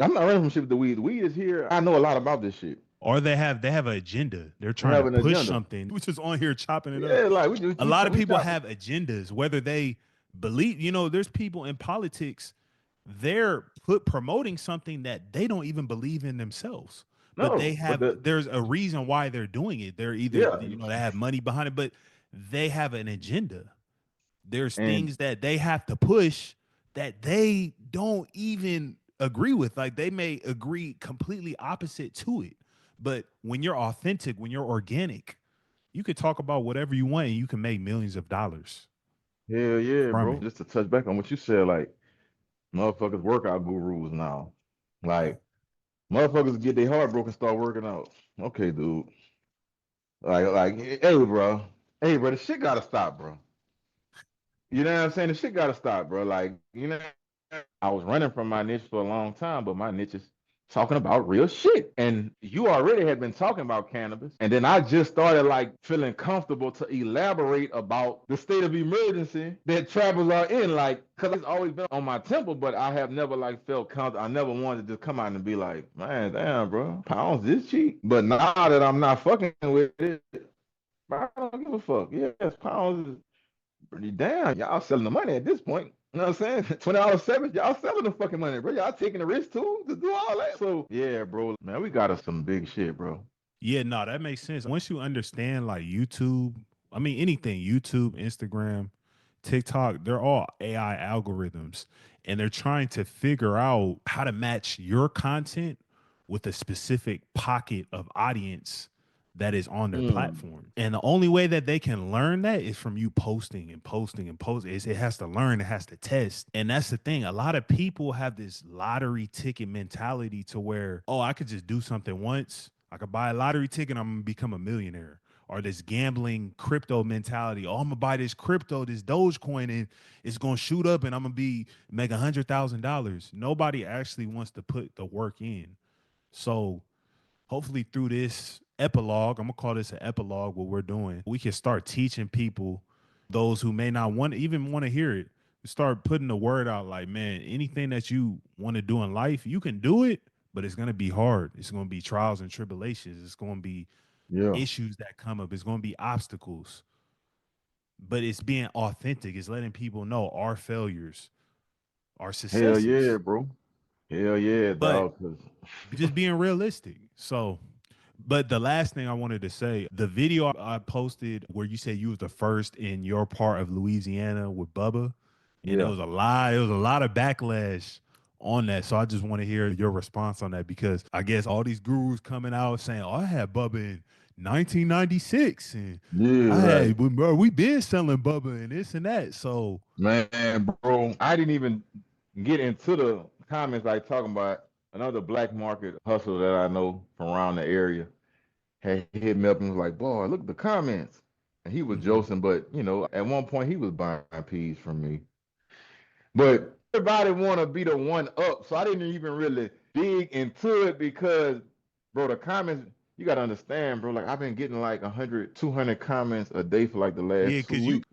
I'm not running from shit with the weed. The weed is here. I know a lot about this shit. Or they have an agenda. They're trying to push something. We're just on here chopping it up. Like a lot of people have agendas, whether they believe, there's people in politics, they're promoting something that they don't even believe in themselves. But they have there's a reason why they're doing it. They're either they have money behind it, but they have an agenda. There's things that they have to push that they don't even agree with. Like they may agree completely opposite to it. But when you're authentic, when you're organic, you could talk about whatever you want and you can make millions of dollars. Hell yeah, bro. Just to touch back on what you said, like motherfuckers workout gurus now. Like motherfuckers get their heart broken, start working out. Okay, dude. Hey, bro. Hey, bro, the shit gotta stop, bro. You know what I'm saying? The shit gotta stop, bro. Like, I was running from my niche for a long time, but my niche is talking about real shit. And you already had been talking about cannabis. And then I just started like feeling comfortable to elaborate about the state of emergency that travelers are in. Like, cause it's always been on my temple, but I have never like felt comfortable. I never wanted to just come out and be like, man, damn, bro, pounds this cheap. But now that I'm not fucking with it, I don't give a fuck. Yes, pounds is pretty damn. Y'all selling the money at this point. You know what I'm saying? $20 service, y'all selling the fucking money, bro. Y'all taking the risk too to do all that. So yeah, bro, man, we got us some big shit, bro. Yeah, no, that makes sense. Once you understand like YouTube, I mean anything, YouTube, Instagram, TikTok, they're all AI algorithms and they're trying to figure out how to match your content with a specific pocket of audience that is on their platform. And the only way that they can learn that is from you posting and posting and posting. It has to learn, it has to test. And that's the thing. A lot of people have this lottery ticket mentality to where, oh, I could just do something once. I could buy a lottery ticket and I'm gonna become a millionaire. Or this gambling crypto mentality. Oh, I'm gonna buy this crypto, this Dogecoin, and it's gonna shoot up and I'm gonna make $100,000. Nobody actually wants to put the work in. So hopefully through this epilogue, I'm gonna call this an epilogue, what we're doing, we can start teaching people, those who may not want to hear it, start putting the word out like, man, anything that you want to do in life, you can do it, but it's gonna be hard. It's gonna be trials and tribulations. It's gonna be issues that come up. It's gonna be obstacles. But it's being authentic. It's letting people know our failures, our successes. Hell yeah, bro. Hell yeah, But dog. just being realistic. So, but the last thing I wanted to say, the video I posted where you said you was the first in your part of Louisiana with Bubba, and it was a lot of backlash on that. So I just want to hear your response on that, because I guess all these gurus coming out saying, "Oh, I had Bubba in 1996, and bro, we been selling Bubba and this and that." So, man, bro, I didn't even get into the comments like talking about another black market hustler that I know from around the area had hit me up and was like, "Boy, look at the comments." And he was joking, but you know, at one point he was buying peas from me. But everybody want to be the one up, so I didn't even really dig into it because, bro, the comments, you got to understand, bro, like I've been getting like 100, 200 comments a day for like the last 2 weeks.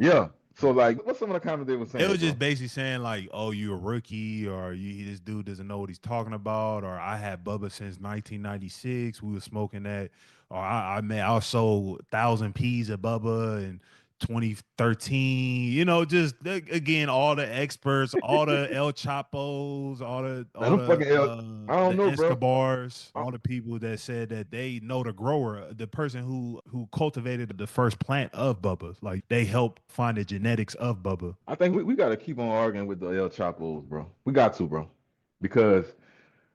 So like, what's some of the comments they were saying? It was just basically saying like, "Oh, you a rookie," or "This dude doesn't know what he's talking about," or "I had Bubba since 1996. We were smoking that," or I sold 1,000 P's of Bubba in 2013." You know, just again, all the experts, all the El Chapos, I don't know, Escobars, all the people that said that they know the grower, the person who cultivated the first plant of Bubba. Like they helped find the genetics of Bubba. I think we got to keep on arguing with the El Chapos, bro. We got to, bro, because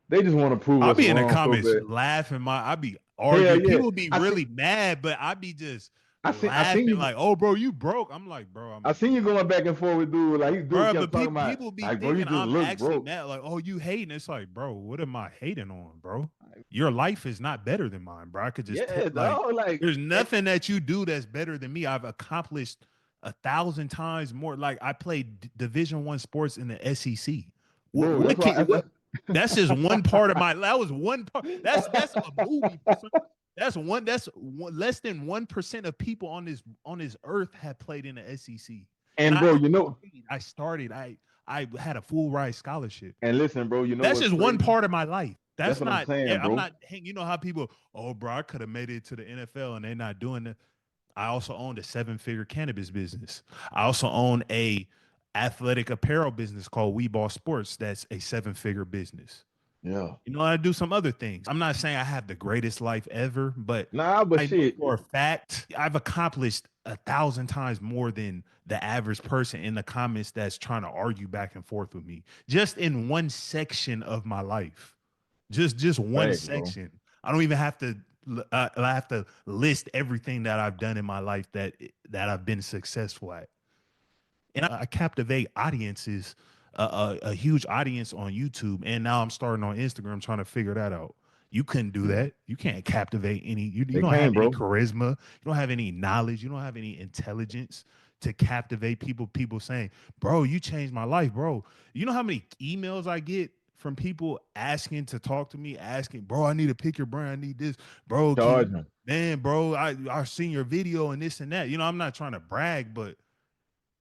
they just want to prove I'll us be in the wrong so comments bad. laughing. I be arguing. Yeah. People be really mad, but I be just I laughing seen you, like, "Oh, bro, you broke." I'm like, "Bro, I seen you going back and forth with dude. Like, dude kept talking about, people be like, bro, you thinking just I'm look actually broke. mad. Like, "Oh, you hating?" It's like, bro, what am I hating on, bro? Your life is not better than mine, bro. I could just there's nothing that you do that's better than me. I've accomplished 1,000 times more. Like I played Division I sports in the SEC. Bro, That's just one part of my. That was one part. That's a movie. That's less than 1% of people on this earth have played in the SEC. And bro, you know, I started. I had a full ride scholarship. And listen, bro, you know that's just crazy? one part of my life. That's what not. I'm saying, bro. I'm not. You know how people? Oh, bro, I could have made it to the NFL, and they're not doing it. I also owned a 7-figure cannabis business. I also own a athletic apparel business called We Ball Sports. That's a 7-figure business. Yeah. You know, I do some other things. I'm not saying I have the greatest life ever, but shit, for a fact, I've accomplished 1,000 times more than the average person in the comments that's trying to argue back and forth with me. Just in one section of my life. Just one section. Bro. I don't even have to I have to list everything that I've done in my life that I've been successful at. And I captivate audiences, a huge audience on YouTube. And now I'm starting on Instagram trying to figure that out. You couldn't do that. You can't captivate any, you don't have any charisma. You don't have any knowledge. You don't have any intelligence to captivate people. People saying, "Bro, you changed my life, bro." You know how many emails I get from people asking to talk to me, asking, "Bro, I need to pick your brain. I need this, bro. Man, bro, I've seen your video and this and that." You know, I'm not trying to brag, but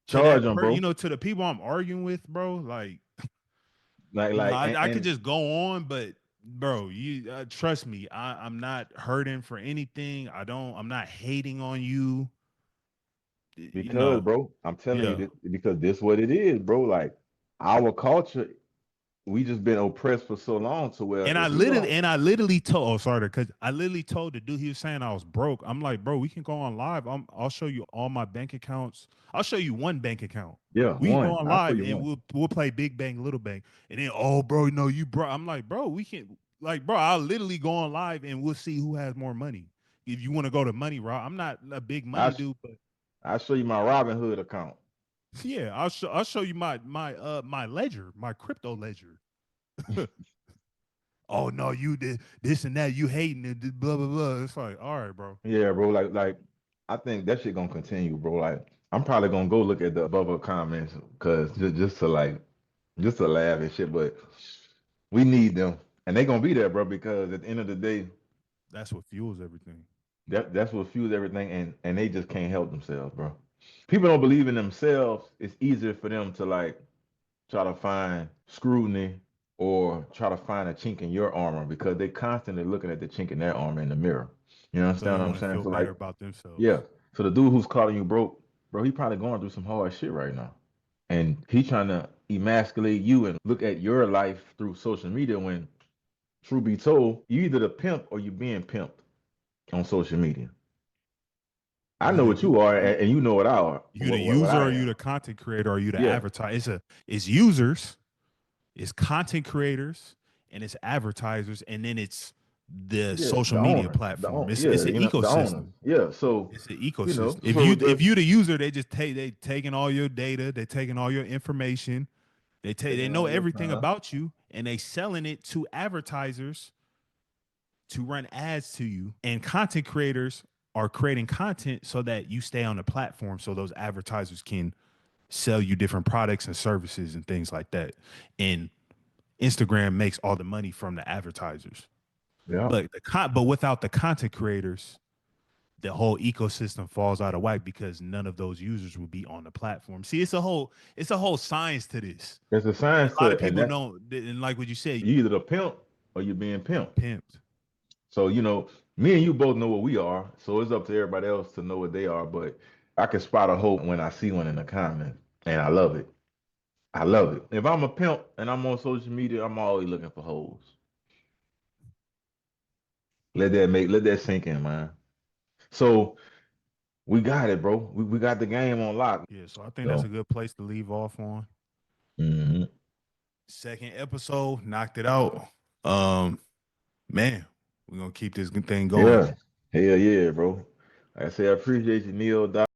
charge them, bro. You know, to the people I'm arguing with, bro, like I could just go on, but bro, you trust me, I'm not hurting for anything. I'm not hating on you. Because, bro, I'm telling you this, because this what it is, bro. Like our culture, we just been oppressed for so long to where. And I literally told, because I literally told the dude, he was saying I was broke. I'm like, bro, we can go on live. I'll show you all my bank accounts. I'll show you one bank account. Yeah, we can go on live and we'll play big bank, little bank. And then, oh, bro, no, you bro. I'm like, bro, we can, like, bro, I'll literally go on live and we'll see who has more money. if you want to go to money route, I'm not a big money dude, but I'll show you my Robinhood account. yeah, I'll show you my ledger, my crypto ledger. Oh no, you did this and that, you hating it, blah blah blah. It's like, all right, bro. Yeah, bro. Like I think that shit gonna continue, bro. Like I'm probably gonna go look at the above comments because just to laugh and shit. But we need them, and they gonna be there, bro. Because at the end of the day, That's what fuels everything. that's what fuels everything, and they just can't help themselves, bro. People don't believe in themselves. It's easier for them to like try to find scrutiny or try to find a chink in your armor because they constantly looking at the chink in their armor in the mirror. You So they understand what want I'm to saying? feel So better like, about themselves. yeah. So the dude who's calling you broke, bro, he probably going through some hard shit right now. And he trying to emasculate you and look at your life through social media when true be told, you either the pimp or you being pimped on social media. I know Either what you are and you know what I are. you the What user, I or you am. the content creator, or you the Yeah. advertiser. It's users, it's content creators, and it's advertisers, and then it's the Yeah, social the media owners, platform. It's yeah, an the owners, ecosystem. yeah. So, It's an you know, ecosystem. so If the you the user, they taking all your data, they taking all your information, they taking know all your everything time. about you, and they selling it to advertisers to run ads to you. And content creators are creating content so that you stay on the platform, so those advertisers can sell you different products and services and things like that. And Instagram makes all the money from the advertisers. Yeah, But without the content creators, the whole ecosystem falls out of whack because none of those users will be on the platform. See, it's a whole science to this. there's a science A lot to of it, and people that don't, and like what you said, you either the pimp or you're being pimped. pimped. So, you know, me and you both know what we are. So it's up to everybody else to know what they are. But I can spot a hope when I see one in the comments, and I love it. I love it. If I'm a pimp and I'm on social media, I'm always looking for hoes. Let that sink in, man. So we got it, bro. We got the game on lock. Yeah, so I think that's So, a good place to leave off on. mhm. Second episode, knocked it out. Man, we're gonna keep this thing going. Yeah, hell yeah, bro. Like I say, I appreciate you, Neil.